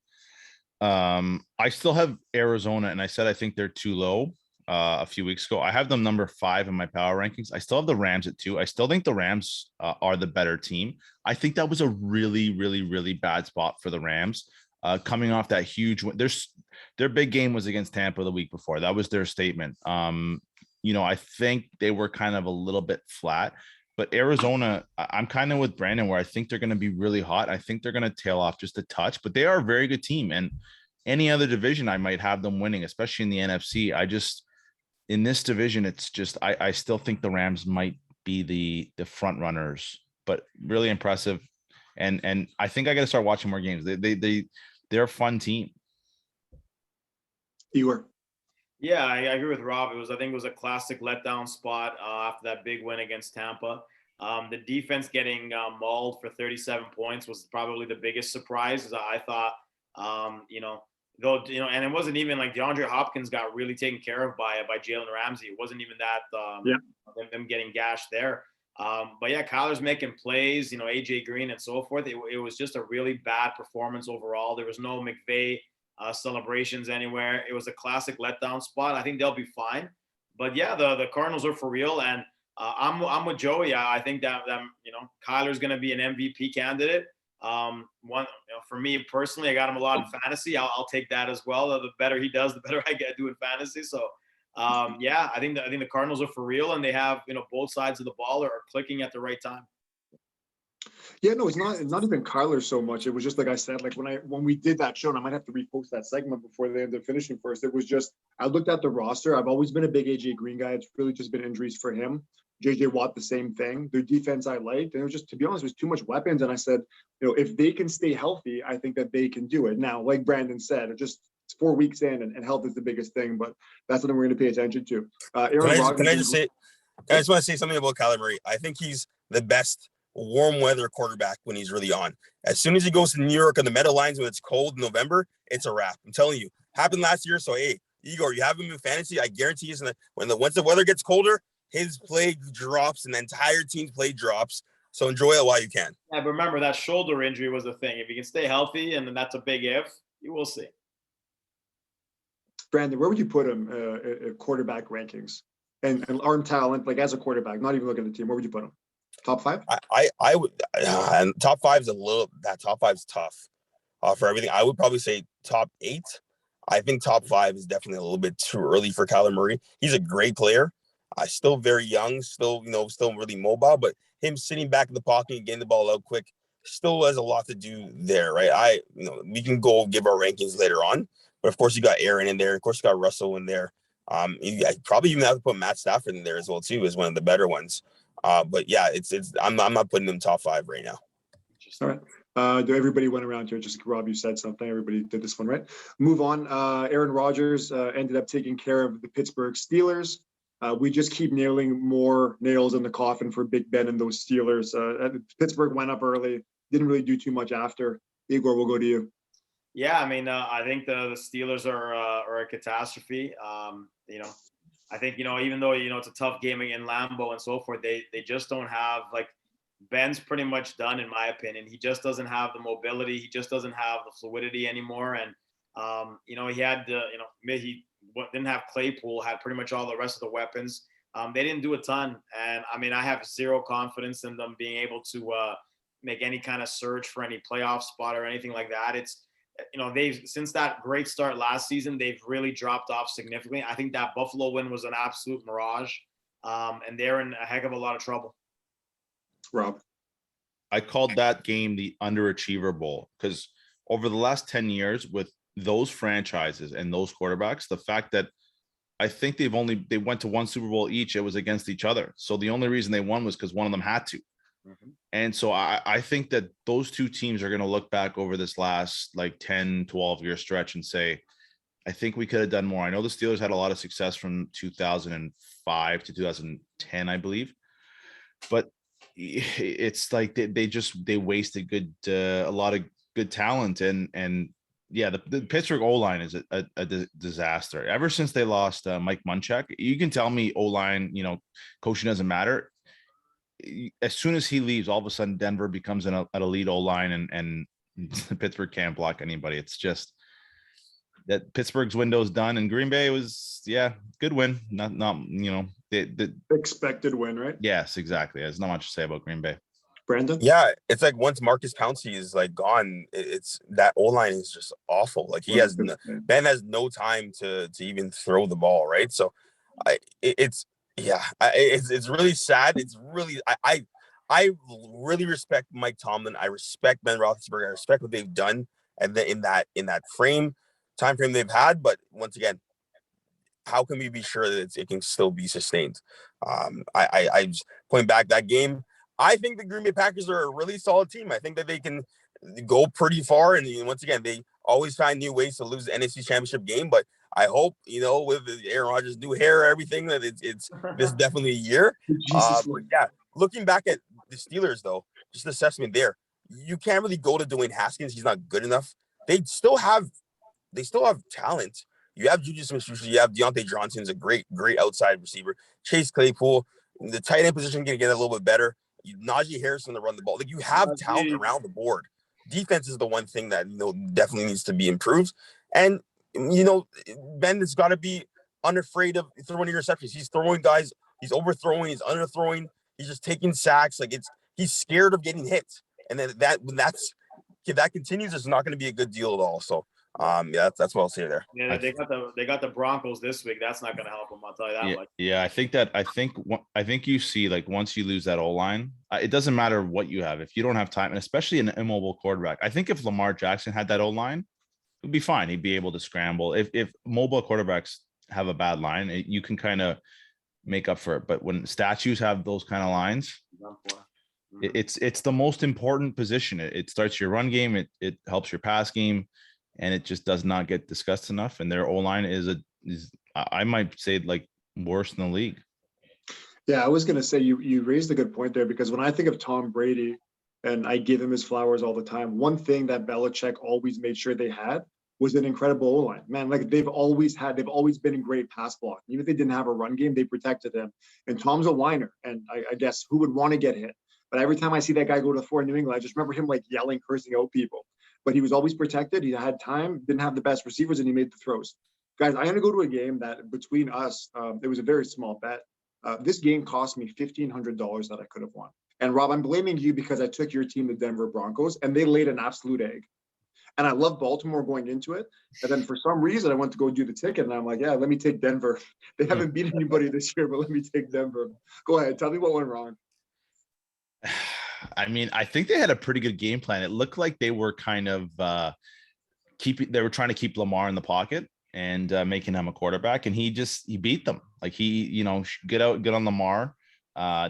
I still have Arizona, and I said I think they're too low a few weeks ago. I have them number 5 in my power rankings. I still have the Rams at 2. I still think the Rams are the better team. I think that was a really, really, really bad spot for the Rams. Coming off that huge win. Their big game was against Tampa the week before. That was their statement. I think they were kind of a little bit flat. But Arizona, I'm kind of with Brandon where I think they're going to be really hot. I think they're going to tail off just a touch, but they are a very good team. And any other division, I might have them winning, especially in the NFC. In this division, it's just, I still think the Rams might be the front runners, but really impressive. And I think I got to start watching more games. They're a fun team. Igor. Yeah, I agree with Rob. I think it was a classic letdown spot after that big win against Tampa. The defense getting mauled for 37 points was probably the biggest surprise. I thought, and it wasn't even like DeAndre Hopkins got really taken care of by Jalen Ramsey. It wasn't even that them getting gashed there. But yeah, Kyler's making plays, AJ Green and so forth. It was just a really bad performance overall. There was no McVay celebrations anywhere. It was a classic letdown spot. I think they'll be fine. But yeah, the Cardinals are for real. And I'm with Joey. I think that Kyler's going to be an MVP candidate. For me personally, I got him a lot in fantasy. I'll take that as well. The better he does, the better I get to do in fantasy. So I think the Cardinals are for real, and they have both sides of the ball are clicking at the right time. Yeah, no, it's not even Kyler so much. It was just like I said, like when we did that show, and I might have to repost that segment before they ended up finishing first. It was just I looked at the roster. I've always been a big AJ Green guy. It's really just been injuries for him. JJ Watt, the same thing. Their defense I liked, and it was just, to be honest, it was too much weapons. And I said, if they can stay healthy, I think that they can do it. Now, like Brandon said, it's 4 weeks in, and health is the biggest thing. But that's something we're going to pay attention to. Can I just want to say something about Kyler Murray. I think he's the best warm weather quarterback when he's really on. As soon as he goes to New York on the Meadowlands when it's cold in November, it's a wrap. I'm telling you, happened last year. So hey, Igor, you have him in fantasy. I guarantee you, once the weather gets colder, his play drops and the entire team's play drops. So enjoy it while you can. Yeah, but remember that shoulder injury was the thing. If he can stay healthy, and then that's a big if, you will see. Brandon, where would you put him quarterback rankings and arm talent, like as a quarterback, not even looking at the team? Where would you put him? Top 5? I would, and top 5's top 5's tough for everything. I would probably say top 8. I think top 5 is definitely a little bit too early for Kyler Murray. He's a great player. Still very young, still really mobile, but him sitting back in the pocket and getting the ball out quick still has a lot to do there, right? We can go give our rankings later on, but of course you got Aaron in there. Of course you got Russell in there. You probably even have to put Matt Stafford in there as well too, as one of the better ones. But yeah, I'm not putting them top 5 right now. All right. Everybody went around here. Just like Rob, you said something. Everybody did this one, right? Move on. Aaron Rodgers ended up taking care of the Pittsburgh Steelers. We just keep nailing more nails in the coffin for Big Ben and those Steelers. Pittsburgh went up early, didn't really do too much after. Igor, we'll go to you. Yeah, I mean, I think the Steelers are a catastrophe. I think, even though, it's a tough game in Lambeau and so forth, they just don't have, like, Ben's pretty much done, in my opinion. He just doesn't have the mobility. He just doesn't have the fluidity anymore. And, he had, he didn't have Claypool, had pretty much all the rest of the weapons. They didn't do a ton. And, I mean, I have zero confidence in them being able to make any kind of surge for any playoff spot or anything like that. It's, they've, since that great start last season, they've really dropped off significantly. I think that Buffalo win was an absolute mirage, and they're in a heck of a lot of trouble. Rob, I called that game the Underachiever Bowl because over the last 10 years with those franchises and those quarterbacks, the fact that I think they went to one Super Bowl each, it was against each other. So the only reason they won was because one of them had to. Mm-hmm. And so I think that those two teams are going to look back over this last like 10, 12-year stretch and say, I think we could have done more. I know the Steelers had a lot of success from 2005 to 2010, I believe. But it's like they wasted a lot of good talent. And yeah, the Pittsburgh O-line is a disaster. Ever since they lost Mike Munchak, you can tell me O-line, coaching doesn't matter. As soon as he leaves, all of a sudden Denver becomes an elite O-line and Pittsburgh can't block anybody. It's just that Pittsburgh's window's done, and Green Bay was, good win. Not the expected win, right? Yes, exactly. There's not much to say about Green Bay. Brandon? Yeah, it's like once Marcus Pouncey is like gone, it's that O-line is just awful. Like Ben has no time to even throw the ball, right? So it's really sad. It's really I really respect Mike Tomlin. I respect Ben Roethlisberger. I respect what they've done and in that frame. time frame they've had. But once again, how can we be sure that it can still be sustained? I just point back that game. I think the Green Bay Packers are a really solid team. I think that they can go pretty far. And once again, they always find new ways to lose the NFC Championship game. But I hope, with Aaron Rodgers' new hair, everything, that it's this is definitely a year. But yeah, looking back at the Steelers, though, just assessment there, you can't really go to Dwayne Haskins. He's not good enough. They still have talent. You have Juju Smith-Schuster. You have Deontay Johnson's a great outside receiver. Chase Claypool, the tight end position can get a little bit better. Najee Harrison to run the ball. Like, you have talent around the board. Defense is the one thing that definitely needs to be improved. And Ben has got to be unafraid of throwing interceptions. He's throwing guys. He's overthrowing. He's underthrowing. He's just taking sacks. Like, he's scared of getting hit. And then when that continues, it's not going to be a good deal at all. So. Yeah, that's what I'll say there. Yeah, they got the Broncos this week. That's not going to help them. I'll tell you that much. Yeah, I think you see, like, once you lose that O-line, it doesn't matter what you have if you don't have time, and especially an immobile quarterback. I think if Lamar Jackson had that O-line, it would be fine. He'd be able to scramble. If mobile quarterbacks have a bad line, you can kind of make up for it. But when statues have those kind of lines, it's the most important position. It starts your run game. It helps your pass game. And it just does not get discussed enough. And their O-line is I might say, like, worse in the league. Yeah, I was going to say you raised a good point there, because when I think of Tom Brady, and I give him his flowers all the time, one thing that Belichick always made sure they had was an incredible O-line. Man, like, they've always been in great pass block. Even if they didn't have a run game, they protected him. And Tom's a whiner. And I guess who would want to get hit? But every time I see that guy go to the floor in New England, I just remember him, like, yelling, cursing out people. But he was always protected. He had time, didn't have the best receivers, and he made the throws. Guys, I'm going to go to a game that between us, it was a very small bet. This game cost me $1,500 that I could have won. And Rob, I'm blaming you because I took your team, the Denver Broncos, and they laid an absolute egg. And I love Baltimore going into it. And then for some reason, I went to go do the ticket, and I'm like, yeah, let me take Denver. They haven't beat anybody this year, but let me take Denver. Go ahead. Tell me what went wrong. I mean, I think they had a pretty good game plan. It looked like they were kind of they were trying to keep Lamar in the pocket and making him a quarterback, and he beat them. Like, he, get on Lamar.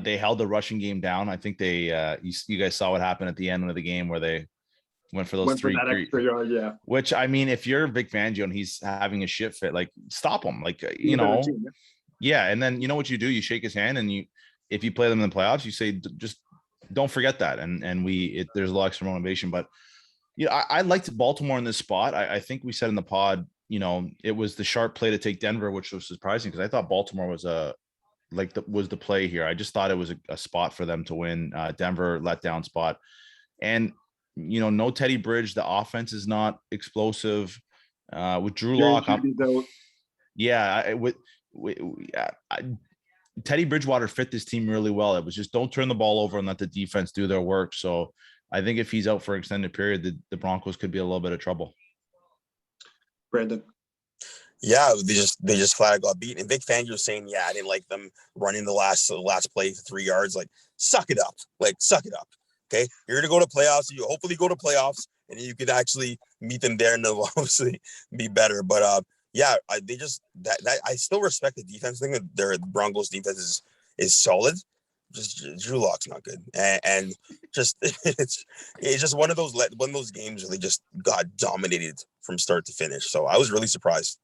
They held the rushing game down. I think they you guys saw what happened at the end of the game where they went for those three extra yard, yeah. Which, I mean, if you're Vic Fangio and he's having a shit fit, like, stop him. Like, yeah. And then what you do? You shake his hand, and if you play them in the playoffs, you say, just don't forget that. And there's a lot of extra motivation. But I liked Baltimore in this spot. I think we said in the pod, it was the sharp play to take Denver, which was surprising because I thought Baltimore was the play here. I just thought it was a spot for them to win. Denver letdown spot. And no Teddy Bridge. The offense is not explosive. With Drew Lock, Teddy Bridgewater fit this team really well. It was just, don't turn the ball over and let the defense do their work. So I think if he's out for an extended period, the Broncos could be a little bit of trouble. Brandon. Yeah, they just flat out got beat. And Vic Fangio saying, yeah, I didn't like them running the last play for 3 yards. Like, suck it up. Okay, you're gonna go to playoffs. You hopefully go to playoffs, and you could actually meet them there, and they'll obviously be better. But yeah, I still respect the defense thing. Their Broncos defense is solid. Just Drew Lock's not good, and just it's just one of those games where they just got dominated from start to finish. So I was really surprised.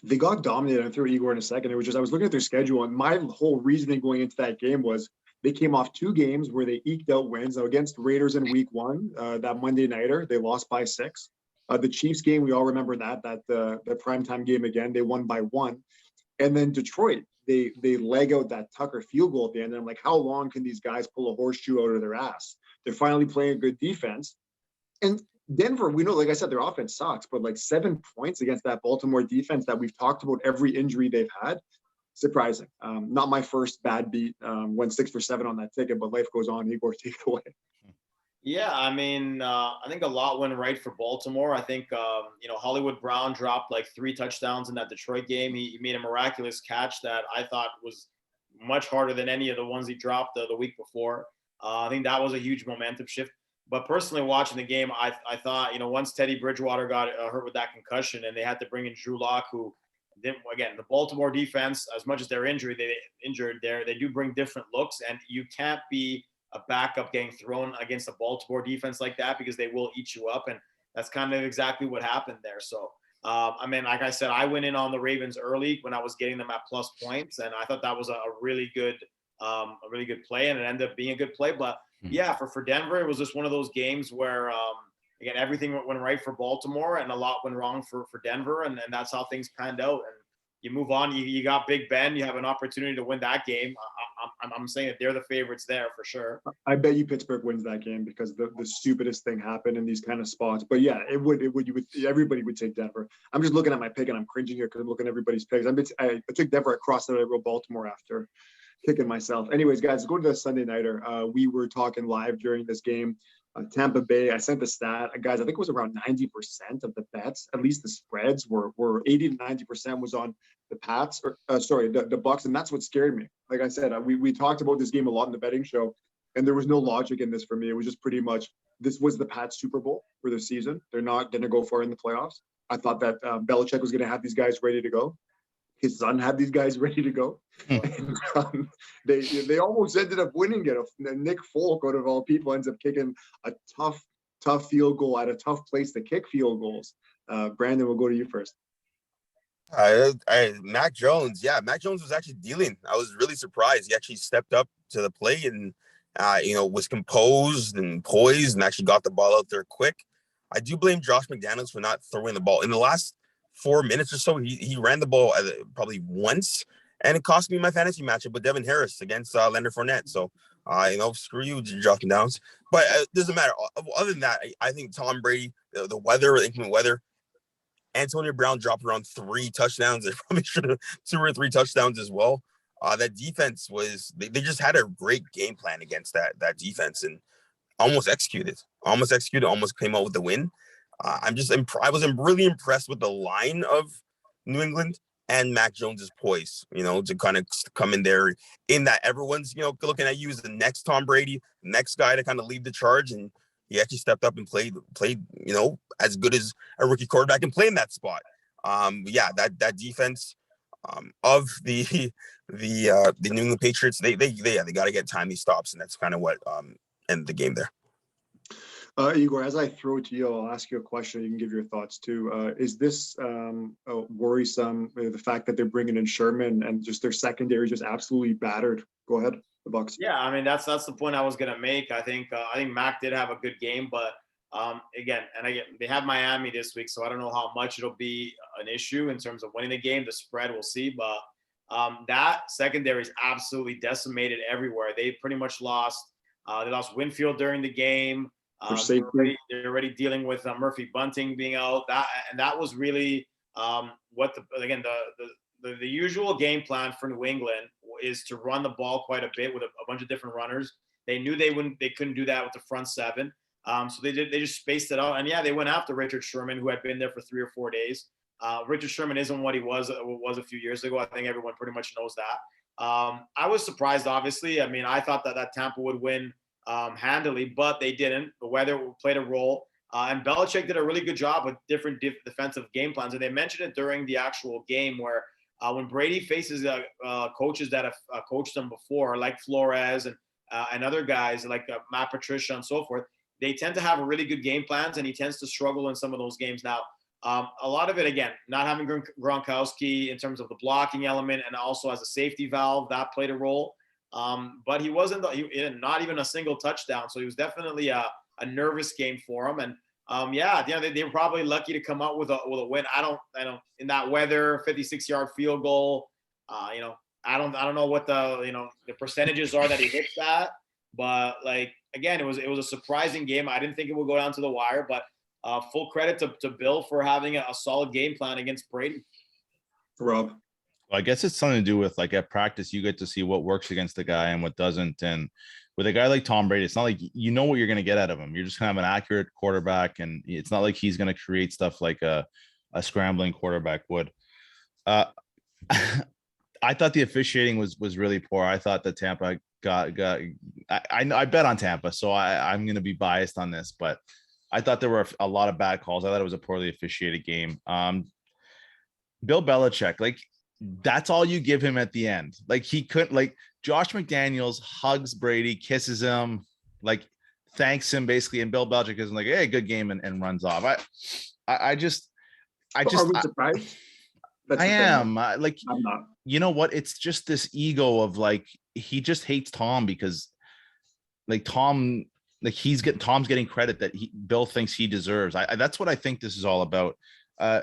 They got dominated. I threw Igor in a second. It was just, I was looking at their schedule, and my whole reasoning going into that game was they came off 2 games where they eked out wins. Now, against Raiders in week 1, that Monday nighter, they lost by 6. The Chiefs game, we all remember that the primetime game again, they won by 1. And then Detroit, they leg out that Tucker field goal at the end. And I'm like, how long can these guys pull a horseshoe out of their ass? They're finally playing a good defense. And Denver, we know, like I said, their offense sucks, but like 7 points against that Baltimore defense that we've talked about every injury they've had. Surprising. Not my first bad beat. Went 6 for 7 on that ticket, but life goes on. Igor, take it away. Yeah, I mean, I think a lot went right for Baltimore. I think, Hollywood Brown dropped like 3 touchdowns in that Detroit game. He made a miraculous catch that I thought was much harder than any of the ones he dropped the week before. I think that was a huge momentum shift. But personally, watching the game, I thought, once Teddy Bridgewater got hurt with that concussion, and they had to bring in Drew Lock, who didn't, again, the Baltimore defense, as much as they're injured, they do bring different looks, and you can't be a backup getting thrown against a Baltimore defense like that, because they will eat you up, and that's kind of exactly what happened there. So, like I said, I went in on the Ravens early when I was getting them at plus points, and I thought that was a really good play, and it ended up being a good play. But yeah, for Denver, it was just one of those games where, again, everything went right for Baltimore and a lot went wrong for Denver, and that's how things panned out. And you move on. You got Big Ben. You have an opportunity to win that game. I'm saying that they're the favorites there for sure. I bet you Pittsburgh wins that game because the stupidest thing happened in these kind of spots. But yeah, everybody would take Denver. I'm just looking at my pick and I'm cringing here because I'm looking at everybody's picks. I took Denver across and I wrote Baltimore after kicking myself. Anyways, guys, go to the Sunday nighter. We were talking live during this game. Tampa Bay, I sent the stat, guys. I think it was around 90% of the bets, at least the spreads were 80 to 90% was on the Pats, or the Bucks, and that's what scared me. Like I said, we talked about this game a lot in the betting show, and there was no logic in this for me. It was just pretty much this was the Pats Super Bowl for the season. They're not going to go far in the playoffs. I thought that Belichick was going to have these guys ready to go. His son had these guys ready to go. And, they almost ended up winning it. Nick Folk, out of all people, ends up kicking a tough field goal at a tough place to kick field goals. Brandon, we'll go to you first. Mac Jones. Yeah, Mac Jones was actually dealing. I was really surprised. He actually stepped up to the plate and, was composed and poised and actually got the ball out there quick. I do blame Josh McDaniels for not throwing the ball. In the last 4 minutes or so, he ran the ball probably once, and it cost me my fantasy matchup with Devin Harris against Leonard Fournette. So, screw you, Josh McDaniels. But it doesn't matter. Other than that, I think Tom Brady, the weather, inclement weather, Antonio Brown dropped around 3 touchdowns. They probably should have 2 or 3 touchdowns as well. That defense they just had a great game plan against that defense and almost executed, almost came out with the win. I was really impressed with the line of New England and Mac Jones's poise, to kind of come in there in that everyone's, looking at you as the next Tom Brady, the next guy to kind of lead the charge. And he actually stepped up and played, as good as a rookie quarterback can play in that spot. That defense of the New England Patriots, they got to get timely stops. And that's kind of what ended the game there. Igor, as I throw it to you, I'll ask you a question. You can give your thoughts too. Is this worrisome? The fact that they're bringing in Sherman and just their secondary just absolutely battered. Go ahead, the Bucks. Yeah, that's the point I was gonna make. I think Mac did have a good game, but again, they have Miami this week, so I don't know how much it'll be an issue in terms of winning the game. The spread, we'll see, but that secondary is absolutely decimated everywhere. They pretty much lost. They lost Winfield during the game. They're already dealing with Murphy Bunting being out. That was really the usual game plan for New England is to run the ball quite a bit with a bunch of different runners. They knew they couldn't do that with the front seven. So they just spaced it out. And yeah, they went after Richard Sherman, who had been there for 3 or 4 days. Richard Sherman isn't what he was a few years ago. I think everyone pretty much knows that. I was surprised, obviously. I thought that Tampa would win handily, but they didn't. The weather played a role. And Belichick did a really good job with different defensive game plans. And they mentioned it during the actual game where when Brady faces coaches that have coached him before, like Flores and other guys like Matt Patricia and so forth, they tend to have really good game plans, and he tends to struggle in some of those games. Now, a lot of it, again, not having Gronkowski in terms of the blocking element and also as a safety valve, that played a role. But he not even a single touchdown. So he was definitely a nervous game for him. And they were probably lucky to come out with a win. I don't in that weather, 56-yard field goal. I don't know what the percentages are that he hits that, but again, it was a surprising game. I didn't think it would go down to the wire, but full credit to Bill for having a solid game plan against Brady. Rob. Well, I guess it's something to do with at practice, you get to see what works against the guy and what doesn't. And with a guy like Tom Brady, it's not like you know what you're going to get out of him. You're just going to have an accurate quarterback, and it's not like he's going to create stuff like a scrambling quarterback would. I thought the officiating was really poor. I thought that Tampa got I bet on Tampa, so I'm going to be biased on this, but I thought there were a lot of bad calls. I thought it was a poorly officiated game. Bill Belichick, like that's all you give him at the end. Like he couldn't, like Josh McDaniels hugs Brady, kisses him, like thanks him basically, and Bill Belichick is like, hey, good game, and runs off. Are we surprised? I am. Like, I'm not. You know what? It's just this ego of like he just hates Tom because like Tom, like Tom's getting credit that Bill thinks he deserves. That's what I think this is all about. I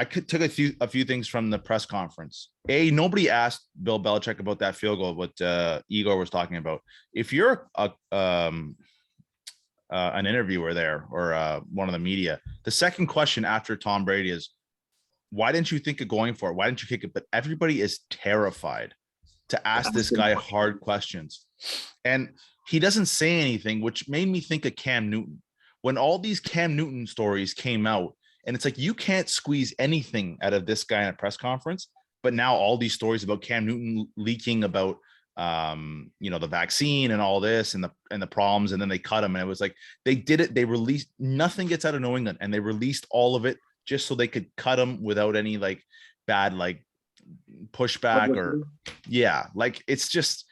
took a few things from the press conference. Nobody asked Bill Belichick about that field goal, what Igor was talking about. If you're an interviewer there or one of the media, the second question after Tom Brady is, why didn't you think of going for it? Why didn't you kick it? But everybody is terrified to ask this guy hard questions. And he doesn't say anything, which made me think of Cam Newton. When all these Cam Newton stories came out, and it's like, you can't squeeze anything out of this guy in a press conference, but now all these stories about Cam Newton leaking about, the vaccine and all this and the problems, and then they cut him. And it was like, they did it. They released, nothing gets out of New England, and they released all of it just so they could cut him without any like bad, like pushback or like, it's just,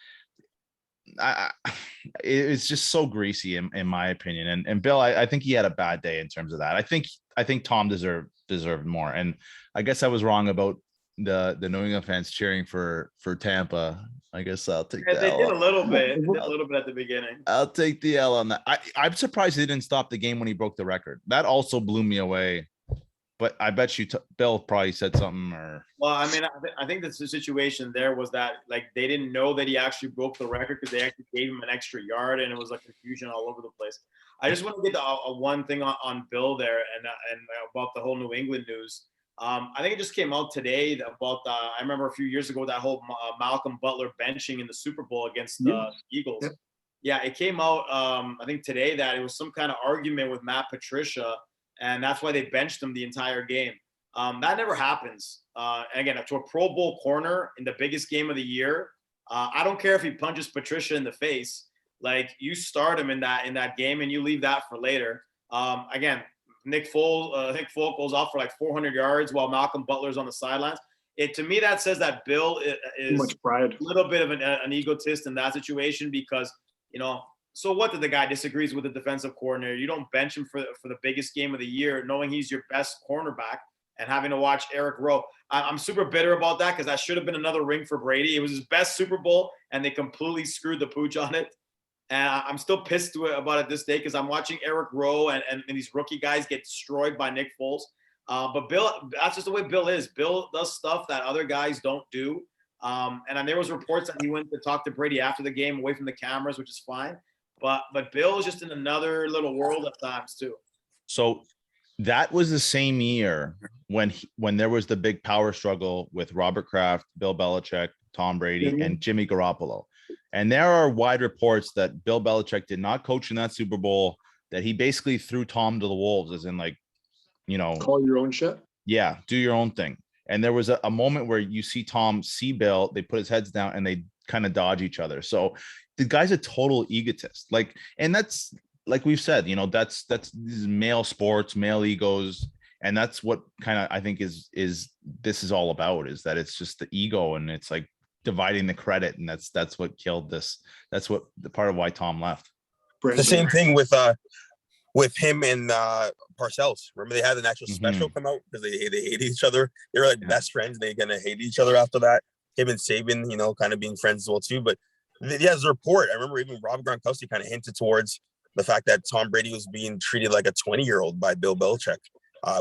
it's just so greasy in my opinion. And Bill, I think he had a bad day in terms of that. I think Tom deserved more. And I guess I was wrong about the New England fans cheering for Tampa. I guess I'll take that. They did a little bit. At the beginning. I'll take the L on that. I'm surprised they didn't stop the game when he broke the record. That also blew me away. But I bet you Bill probably said something or. Well, I mean, I think the situation there was that like they didn't know that he actually broke the record because they actually gave him an extra yard, and it was like confusion all over the place. I just want to get to one thing on Bill there and about the whole New England news. I think it just came out today about I remember a few years ago that whole Malcolm Butler benching in the Super Bowl against the Eagles. Yeah, it came out I think today that it was some kind of argument with Matt Patricia. And that's why they benched him the entire game. That never happens. And again, to a Pro Bowl corner in the biggest game of the year, I don't care if he punches Patricia in the face. Like, you start him in that game and you leave that for later. Again, Nick Foles goes off for like 400 yards while Malcolm Butler's on the sidelines. To me, that says that Bill is much pride. A little bit of an egotist in that situation because, so what that the guy disagrees with the defensive coordinator? You don't bench him for the biggest game of the year, knowing he's your best cornerback and having to watch Eric Rowe. I'm super bitter about that because that should have been another ring for Brady. It was his best Super Bowl, and they completely screwed the pooch on it. And I'm still pissed about it this day because I'm watching Eric Rowe and these rookie guys get destroyed by Nick Foles. But Bill, that's just the way Bill is. Bill does stuff that other guys don't do. And there was reports that he went to talk to Brady after the game away from the cameras, which is fine. But Bill is just in another little world at times too. So that was the same year when there was the big power struggle with Robert Kraft, Bill Belichick, Tom Brady, and Jimmy Garoppolo. And there are wide reports that Bill Belichick did not coach in that Super Bowl, that he basically threw Tom to the wolves, as in like, call your own shit. Yeah, do your own thing. And there was a moment where you see Tom see Bill, they put his heads down and they kind of dodge each other. So the guy's a total egotist. Like, and that's like we've said, that's male sports, male egos. And that's what kind of I think is this is all about, is that it's just the ego and it's like dividing the credit. And that's what killed this. That's what the part of why Tom left. The same thing with him and Parcells. Remember, they had an actual special come out because they hated each other. They were like best friends. They kind of hated each other after that. Him and Saban, kind of being friends as well too. But there's a report. I remember even Rob Gronkowski kind of hinted towards the fact that Tom Brady was being treated like a 20-year-old by Bill Belichick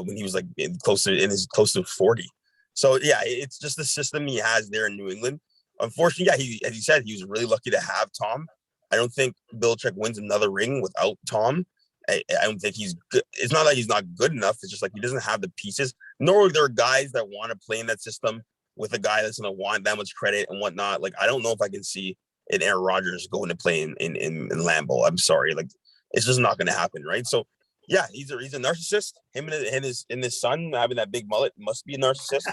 when he was like close to 40. So yeah, it's just the system he has there in New England. Unfortunately, as he said, he was really lucky to have Tom. I don't think Belichick wins another ring without Tom. I don't think he's good. It's not that he's not good enough. It's just like he doesn't have the pieces. Nor are there guys that want to play in that system with a guy that's going to want that much credit and whatnot. Like, I don't know if I can see an Aaron Rodgers going to play in Lambeau. I'm sorry. Like, it's just not going to happen, right? So Yeah, he's a narcissist. Him and his son having that big mullet must be a narcissist.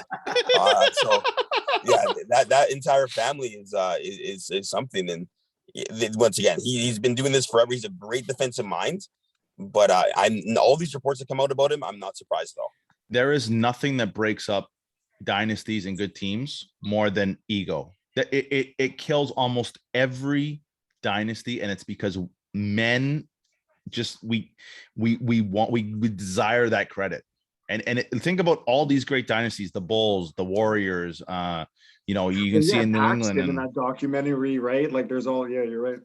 So yeah, that entire family is something. And once again, he's been doing this forever. He's a great defensive mind. But I'm all these reports that come out about him, I'm not surprised though. There is nothing that breaks up dynasties and good teams more than ego. It kills almost every dynasty, and it's because men just we desire that credit. And think about all these great dynasties, the Bulls, the Warriors, you can see in New England in that documentary, right? Like there's all, yeah, you're right.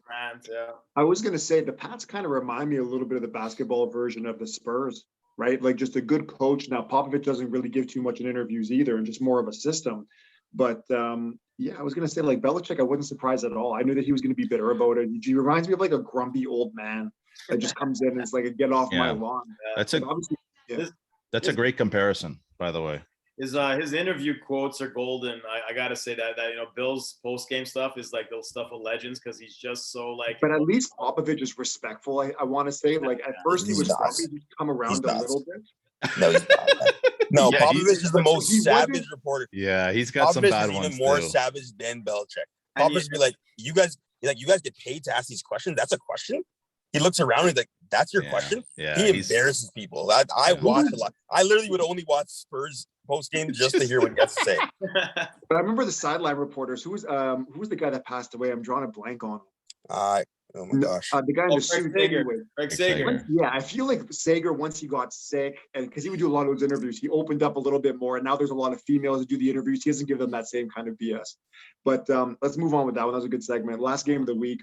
Yeah. I was going to say the Pats kind of remind me a little bit of the basketball version of the Spurs, right? Like just a good coach. Now Popovich doesn't really give too much in interviews either, and just more of a system. But yeah, I was going to say like Belichick, I wasn't surprised at all. I knew that he was going to be bitter about it. He reminds me of like a grumpy old man that just comes in and is like, get off my lawn. That's a great comparison, by the way. His interview quotes are golden. I gotta say that Bill's post game stuff is like those stuff of legends because he's just so like. But at least Popovich is respectful. I want to say like at first he was grumpy. He's come around a little bit. No, he's not. No, yeah, Popovich is the most savage reporter. Yeah, he's got some bad ones even more savage than Belichick. Popovich be like, you guys get paid to ask these questions. That's a question. He looks around and he's like, that's your question? Yeah, he embarrasses people. I watch a lot. I literally would only watch Spurs post game just to hear what he has to say. But I remember the sideline reporters. Who was the guy that passed away? I'm drawing a blank on him. Oh my gosh. The guy in the suit. Greg Sager. Yeah, I feel like Sager, once he got sick, and because he would do a lot of those interviews, he opened up a little bit more. And now there's a lot of females that do the interviews. He doesn't give them that same kind of BS. But let's move on with that one. That was a good segment. Last game of the week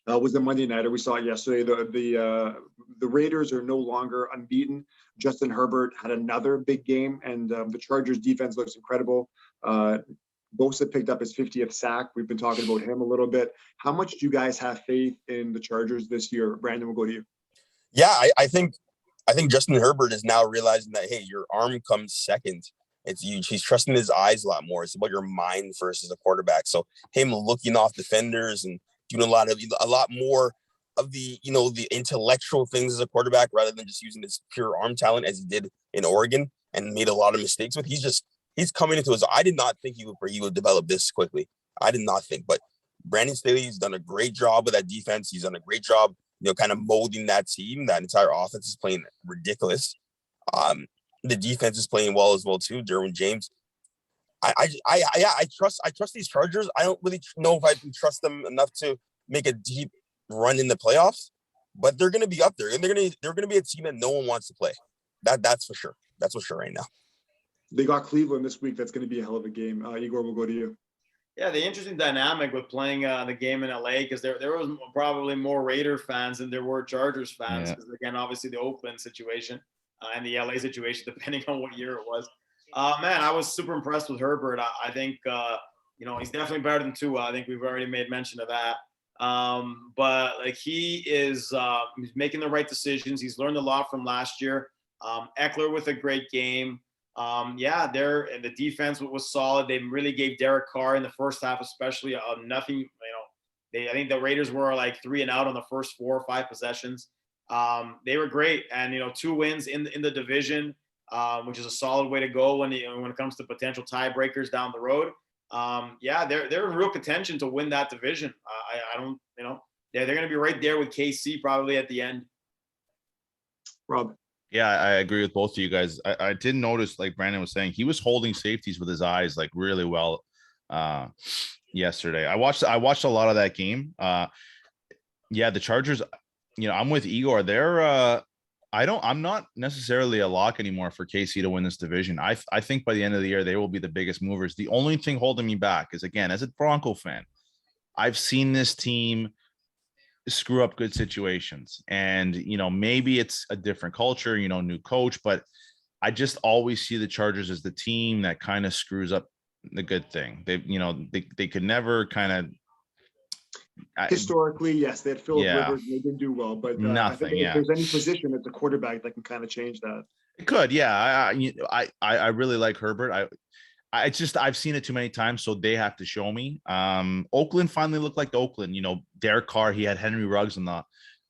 was the Monday nighter. We saw it yesterday. The Raiders are no longer unbeaten. Justin Herbert had another big game, and the Chargers defense looks incredible. Bosa picked up his 50th sack. We've been talking about him a little bit. How much do you guys have faith in the Chargers this year? Brandon, we'll go to you. Yeah, I think Justin Herbert is now realizing that, hey, your arm comes second. He's trusting his eyes a lot more. It's about your mind versus a quarterback. So him looking off defenders and doing a lot more of the intellectual things as a quarterback rather than just using his pure arm talent as he did in Oregon and made a lot of mistakes with. He's coming into his. I did not think he would develop this quickly. I did not think, but Brandon Staley's done a great job with that defense. He's done a great job, kind of molding that team. That entire offense is playing ridiculous. The defense is playing well as well too. Derwin James. I trust these Chargers. I don't really know if I can trust them enough to make a deep run in the playoffs, but they're going to be up there, and they're going to be a team that no one wants to play. That's for sure. That's for sure right now. They got Cleveland this week. That's going to be a hell of a game. Igor, we'll go to you. Yeah, the interesting dynamic with playing the game in LA, because there was probably more Raider fans than there were Chargers fans. Because again, obviously the Oakland situation and the LA situation, depending on what year it was. Man, I was super impressed with Herbert. I think he's definitely better than Tua. I think we've already made mention of that. But like he is he's making the right decisions. He's learned a lot from last year. Eckler with a great game. The defense was solid. They really gave Derek Carr in the first half, especially nothing. I think the Raiders were like 3 and out on the first 4 or 5 possessions. They were great, and 2 wins in the division, which is a solid way to go when it comes to potential tiebreakers down the road. They're in real contention to win that division. I don't, they're going to be right there with KC probably at the end. Rob. Yeah, I agree with both of you guys. I did notice, like Brandon was saying, he was holding safeties with his eyes like really well yesterday. I watched a lot of that game. The Chargers, I'm with Igor. I'm not necessarily a lock anymore for KC to win this division. I think by the end of the year, they will be the biggest movers. The only thing holding me back is, again, as a Bronco fan, I've seen this team screw up good situations, and maybe it's a different culture, new coach, but I just always see the Chargers as the team that kind of screws up the good thing. They could never kind of historically, yes, they had Philip Rivers, they didn't do well, but nothing. I think if there's any position at the quarterback that can kind of change that. It could, yeah. I really like Herbert. I've seen it too many times, so they have to show me. Oakland finally looked like Oakland. Derek Carr, he had Henry Ruggs on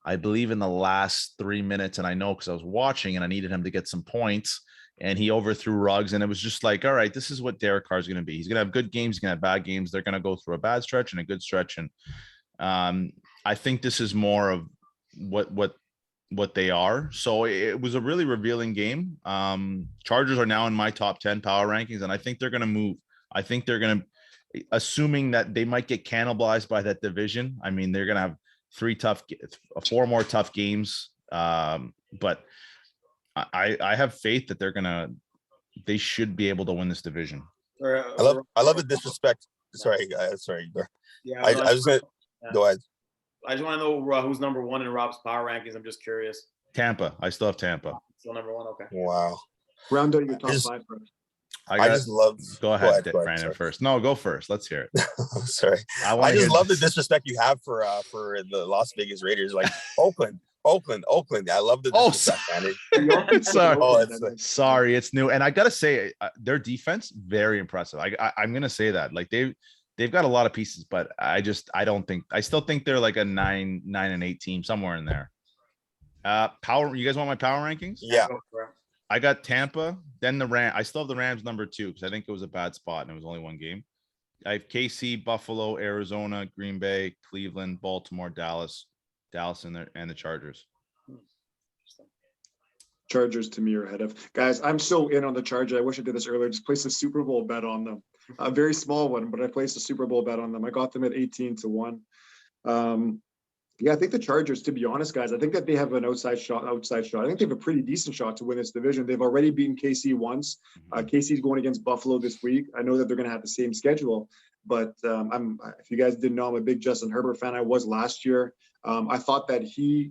I believe in the last 3 minutes, and I know because I was watching and I needed him to get some points, and he overthrew Ruggs, and it was just like, all right, this is what Derek Carr is going to be. He's going to have good games, he's going to have bad games. They're going to go through a bad stretch and a good stretch, and I think this is more of what they are. So it was a really revealing game. Chargers are now in my top 10 power rankings, and I think they're going to move. I think they're going to, assuming that they might get cannibalized by that division. I mean, they're going to have 4 more tough games. But I have faith that they should be able to win this division. I love the disrespect. Sorry. Yeah, I was gonna go ahead. I just want to know who's number 1 in Rob's power rankings. I'm just curious. Tampa. I still have Tampa. Still number 1. Okay. Wow. Round out your top 5 first. I just love. Go ahead, Brandon. First. No, go first. Let's hear it. Sorry. I just love the disrespect you have for the Las Vegas Raiders. Like Oakland. I love the disrespect. Sorry. Sorry, it's new. And I gotta say, their defense very impressive. I'm gonna say that. Like they've got a lot of pieces, but I still think they're like a 9-8 team somewhere in there. You guys want my power rankings? Yeah. I got Tampa, then the Rams. I still have the Rams number 2 because I think it was a bad spot and it was only one game. I have KC, Buffalo, Arizona, Green Bay, Cleveland, Baltimore, Dallas, and the Chargers. Chargers to me are ahead of. Guys, I'm so in on the Chargers. I wish I did this earlier. Just placed a Super Bowl bet on them. A very small one, but I placed a Super Bowl bet on them. I got them at 18-1. Yeah, I think the Chargers, to be honest, guys, I think that they have an outside shot. I think they have a pretty decent shot to win this division. They've already beaten KC once. KC's going against Buffalo this week. I know that they're going to have the same schedule, but if you guys didn't know, I'm a big Justin Herbert fan. I was last year. I thought that he,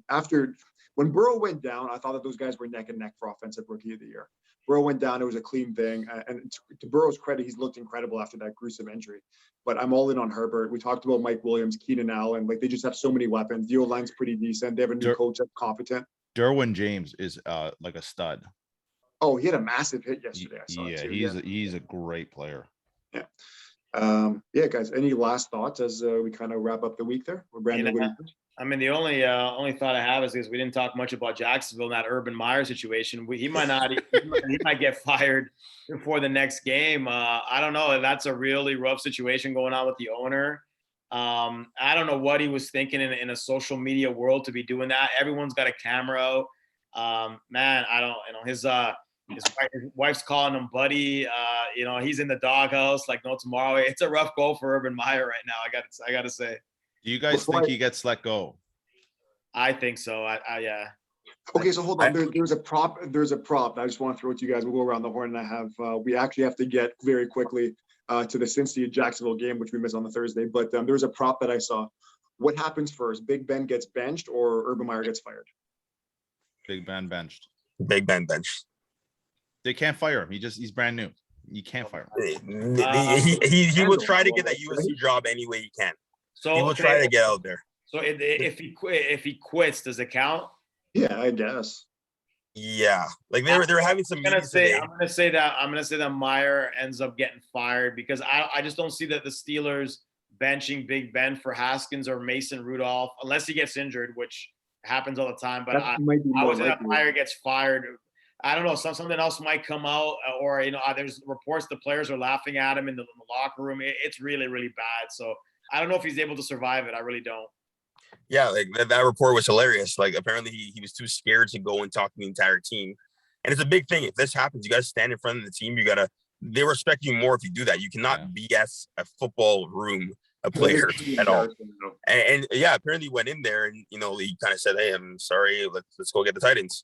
after when Burrow went down, I thought that those guys were neck and neck for offensive rookie of the year. Burrow went down. It was a clean thing. And to Burrow's credit, he's looked incredible after that gruesome injury. But I'm all in on Herbert. We talked about Mike Williams, Keenan Allen. Like, they just have so many weapons. The O-line's pretty decent. They have a new coach that's competent. Derwin James is like a stud. Oh, he had a massive hit yesterday. I saw he's a great player. Yeah. Yeah, guys, any last thoughts as we kind of wrap up the week there? Brandon, I mean, the only thought I have is because we didn't talk much about Jacksonville in that Urban Meyer situation. He might get fired before the next game. I don't know. That's a really rough situation going on with the owner. I don't know what he was thinking in a social media world to be doing that. Everyone's got a camera out. Man, I don't. His wife's calling him buddy. He's in the doghouse like no tomorrow. It's a rough go for Urban Meyer right now. I got to say. Do you guys think he gets let go? I think so. Yeah. Okay, so hold on. There's a prop. I just want to throw it to you guys. We'll go around the horn, and we actually have to get very quickly to the Cincy Jacksonville game, which we missed on the Thursday. But there's a prop that I saw. What happens first? Big Ben gets benched or Urban Meyer gets fired? Big Ben benched. Big Ben benched. They can't fire him. He's brand new. You can't fire him. He will try to get that USC job any way he can. So he will try to get out there. So if he quits, does it count? Yeah, I guess. Yeah, like they were having some. I'm gonna say that Meyer ends up getting fired because I just don't see that the Steelers benching Big Ben for Haskins or Mason Rudolph unless he gets injured, which happens all the time. But I would say that Meyer gets fired. I don't know. Something else might come out, or there's reports the players are laughing at him in the locker room. It's really, really bad. So. I don't know if he's able to survive it. I really don't. Yeah, like that report was hilarious. Like apparently he was too scared to go and talk to the entire team. And it's a big thing. If this happens, you got to stand in front of the team. They respect you more if you do that. You cannot BS a football room, a player at all. And yeah, apparently he went in there and, he kind of said, hey, I'm sorry. Let's go get the Titans.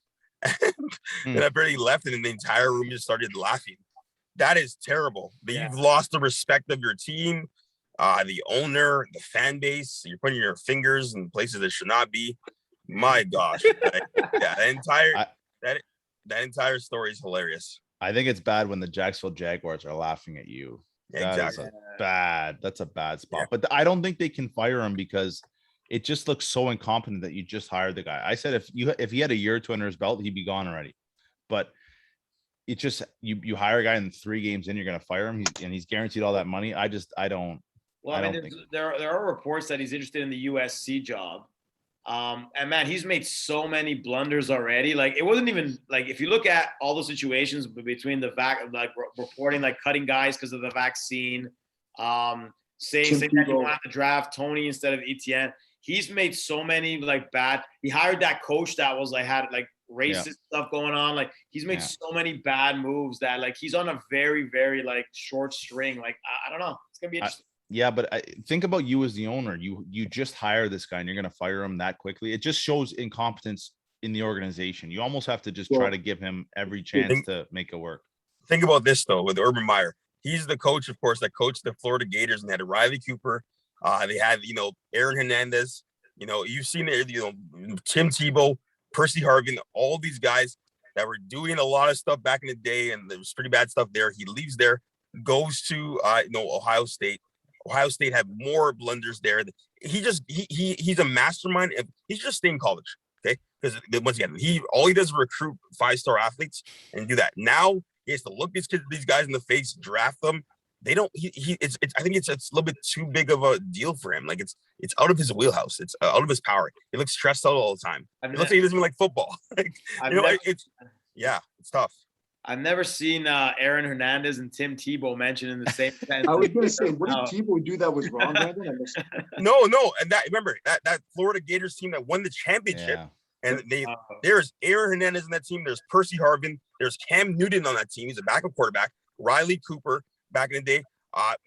And apparently he left and then the entire room just started laughing. That is terrible. You've lost the respect of your team. The owner, the fan base, you're putting your fingers in places that should not be. My gosh. That entire story is hilarious. I think it's bad when the Jacksonville Jaguars are laughing at you. Exactly. That's a bad spot. Yeah. But I don't think they can fire him because it just looks so incompetent that you just hired the guy. I said if he had a year or two under his belt, he'd be gone already. But it just you hire a guy in 3 games in, you're going to fire him, and he's guaranteed all that money. I don't. Well, there are reports that he's interested in the USC job. And man, he's made so many blunders already. Like it wasn't even like if you look at all the situations between the reporting like cutting guys because of the vaccine, saying that you want to draft Tony instead of Etienne. He's made so many like bad. He hired that coach that was like had like racist stuff going on. Like he's made so many bad moves that like he's on a very, very like short string. Like I don't know. It's gonna be interesting. Yeah, but think about you as the owner. You just hire this guy and you're going to fire him that quickly. It just shows incompetence in the organization. You almost have to just try to give him every chance to make it work. Think about this, though, with Urban Meyer. He's the coach, of course, that coached the Florida Gators and they had Riley Cooper. They had, Aaron Hernandez. You've seen it, Tim Tebow, Percy Harvin, all these guys that were doing a lot of stuff back in the day, and there was pretty bad stuff there. He leaves there, goes to, Ohio State. Ohio State had more blunders there. He's a mastermind. He's just staying in college, okay? Because once again, all he does is recruit 5-star athletes and do that. Now he has to look these guys in the face, draft them. They don't. I think it's a little bit too big of a deal for him. Like it's out of his wheelhouse. It's out of his power. He looks stressed out all the time. It looks like he doesn't even like football. It's tough. I've never seen Aaron Hernandez and Tim Tebow mentioned in the same sentence. I was going to say, what did Tebow do that was wrong, Brandon? No, and remember that Florida Gators team that won the championship, and there's Aaron Hernandez in that team. There's Percy Harvin. There's Cam Newton on that team. He's a backup quarterback. Riley Cooper back in the day.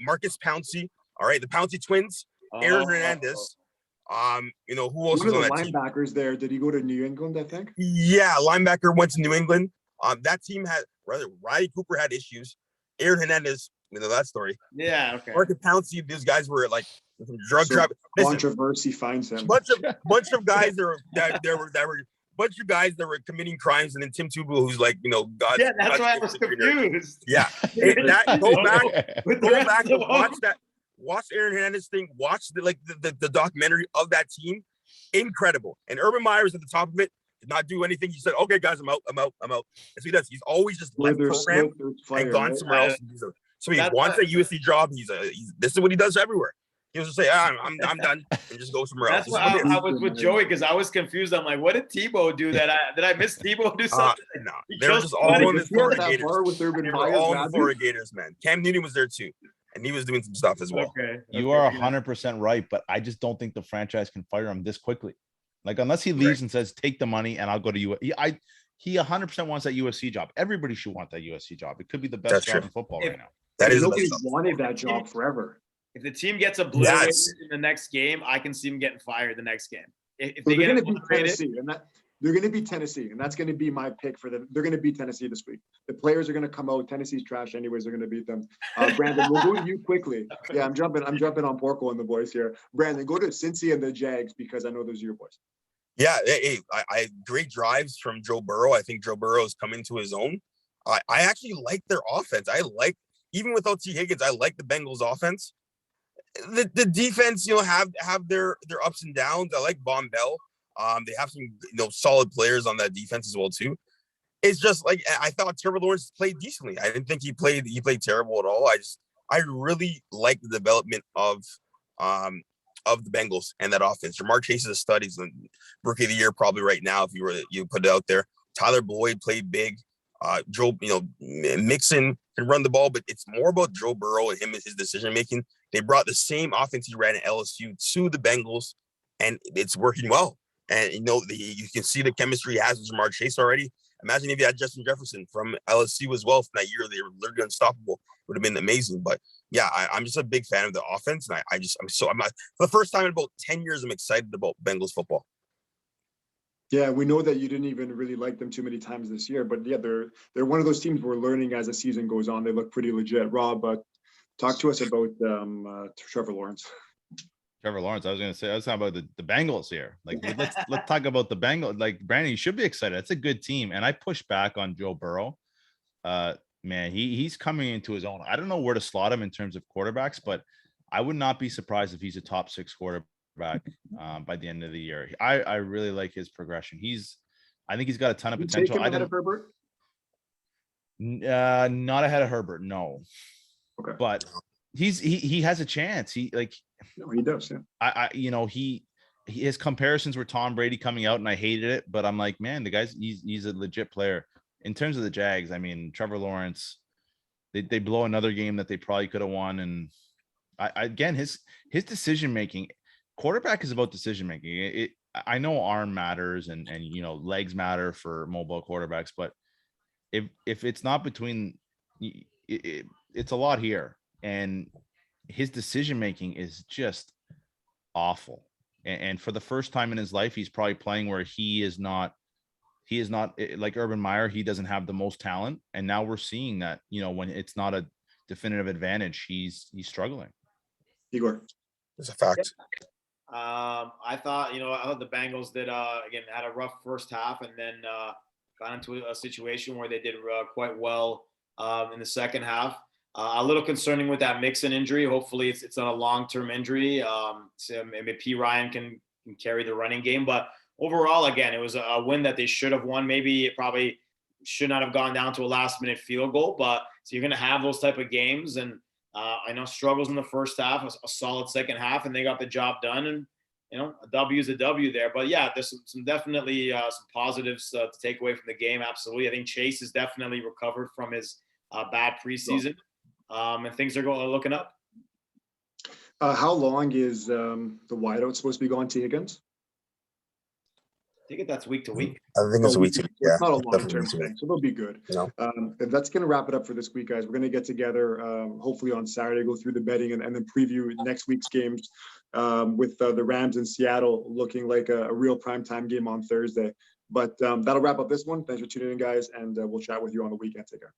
Marcus Pouncey. All right, the Pouncey twins. Aaron Hernandez. Who else was on that team? Linebackers there. Did he go to New England? I think. Yeah, linebacker went to New England. That team had Riley Cooper had issues. Aaron Hernandez, that story. Yeah, okay. Marcus Pouncey, these guys were like drug trafficking. Controversy finds him. Bunch of guys bunch of guys that were committing crimes, and then Tim Tebow, who's like, God. Yeah, that's why I was confused. Yeah, go back and watch that. Watch Aaron Hernandez thing. Watch the documentary of that team. Incredible. And Urban Meyer is at the top of it. Did not do anything. He said, "Okay, guys, I'm out. That's what he does. He's always just left the program and gone somewhere else. So he wants a USC job. This is what he does everywhere. He was just say, I'm done, and just go somewhere else." That's why I was with Joey because I was confused. I'm like, what did Tebow do that did I miss Tebow do something? No, they're just all in the Florida Gators. They were all in the Florida Gators, man. Cam Newton was there too, and he was doing some stuff as well. Okay. You are 100% right, but I just don't think the franchise can fire him this quickly. Like, unless he leaves and says, take the money and I'll go to you. He 100% wants that USC job. Everybody should want that USC job. It could be the best job in football right now. Nobody's wanted that job forever. If the team gets obliterated in the next game, I can see him getting fired the next game. If they they're going to beat Tennessee, they're going to beat Tennessee, and that's going to be my pick for them. They're going to beat Tennessee this week. The players are going to come out. Tennessee's trash, anyways. They're going to beat them. Brandon, we'll go to you quickly. Yeah, I'm jumping on Porco and the boys here. Brandon, go to Cincy and the Jags because I know those are your boys. Yeah, I great drives from Joe Burrow. I think Joe Burrow is coming to his own. I actually like their offense. Even without T. Higgins, I like the Bengals offense. The defense, have their ups and downs. I like Von Bell. They have some solid players on that defense as well too. It's just like I thought Trevor Lawrence played decently. I didn't think he played terrible at all. I really like the development of the Bengals and that offense. Jamar Chase is a stud. He's the rookie of the year probably right now if you put it out there. Tyler Boyd played big. Joe, Mixon can run the ball, but it's more about Joe Burrow and his decision making. They brought the same offense he ran at LSU to the Bengals, and it's working well. And you can see the chemistry he has with Jamar Chase already. Imagine if you had Justin Jefferson from LSU as well from that year. They were literally unstoppable. It would have been amazing. But yeah, I'm just a big fan of the offense, and I'm for the first time in about 10 years, I'm excited about Bengals football. Yeah, we know that you didn't even really like them too many times this year, but yeah, they're one of those teams we're learning as the season goes on. They look pretty legit. Rob, talk to us about Trevor Lawrence. Trevor Lawrence, I was talking about the Bengals here. Like, let's talk about the Bengals. Like, Brandon, you should be excited. It's a good team, and I push back on Joe Burrow. Man, he's coming into his own. I don't know where to slot him in terms of quarterbacks, but I would not be surprised if he's a top 6 quarterback by the end of the year. I really like his progression. I think he's got a ton of potential. Ahead of Herbert? Not ahead of Herbert, no. Okay. But he has a chance. No, he does, yeah. his comparisons were Tom Brady coming out, and I hated it. But I'm like, man, the guy's he's a legit player. In terms of the Jags, I mean, Trevor Lawrence, they blow another game that they probably could have won. And again, his decision making, quarterback is about decision making. I know arm matters and legs matter for mobile quarterbacks, but if it's not between, it's a lot here. And his decision making is just awful. And for the first time in his life, he's probably playing where he is not like Urban Meyer. He doesn't have the most talent. And now we're seeing that, when it's not a definitive advantage, he's struggling. Igor. It's a fact. I thought the Bengals did, again, had a rough first half and then got into a situation where they did quite well in the second half. A little concerning with that Mixon injury. Hopefully it's not a long-term injury. So maybe P. Ryan can carry the running game, but overall, again, it was a win that they should have won. Maybe it probably should not have gone down to a last-minute field goal, but so you're going to have those type of games. And I know struggles in the first half, a solid second half, and they got the job done. And a W is a W there. But yeah, there's some definitely some positives to take away from the game. Absolutely, I think Chase has definitely recovered from his bad preseason, and things are looking up. How long is the wideout supposed to be gone, T. Higgins? I think that's week to week. I think it's a week to week. Yeah, it's not a long-term thing, so they'll be good. No. And that's going to wrap it up for this week, guys. We're going to get together hopefully on Saturday, go through the betting, and then preview next week's games with the Rams in Seattle looking like a real primetime game on Thursday. But that'll wrap up this one. Thanks for tuning in, guys, and we'll chat with you on the weekend. Take care.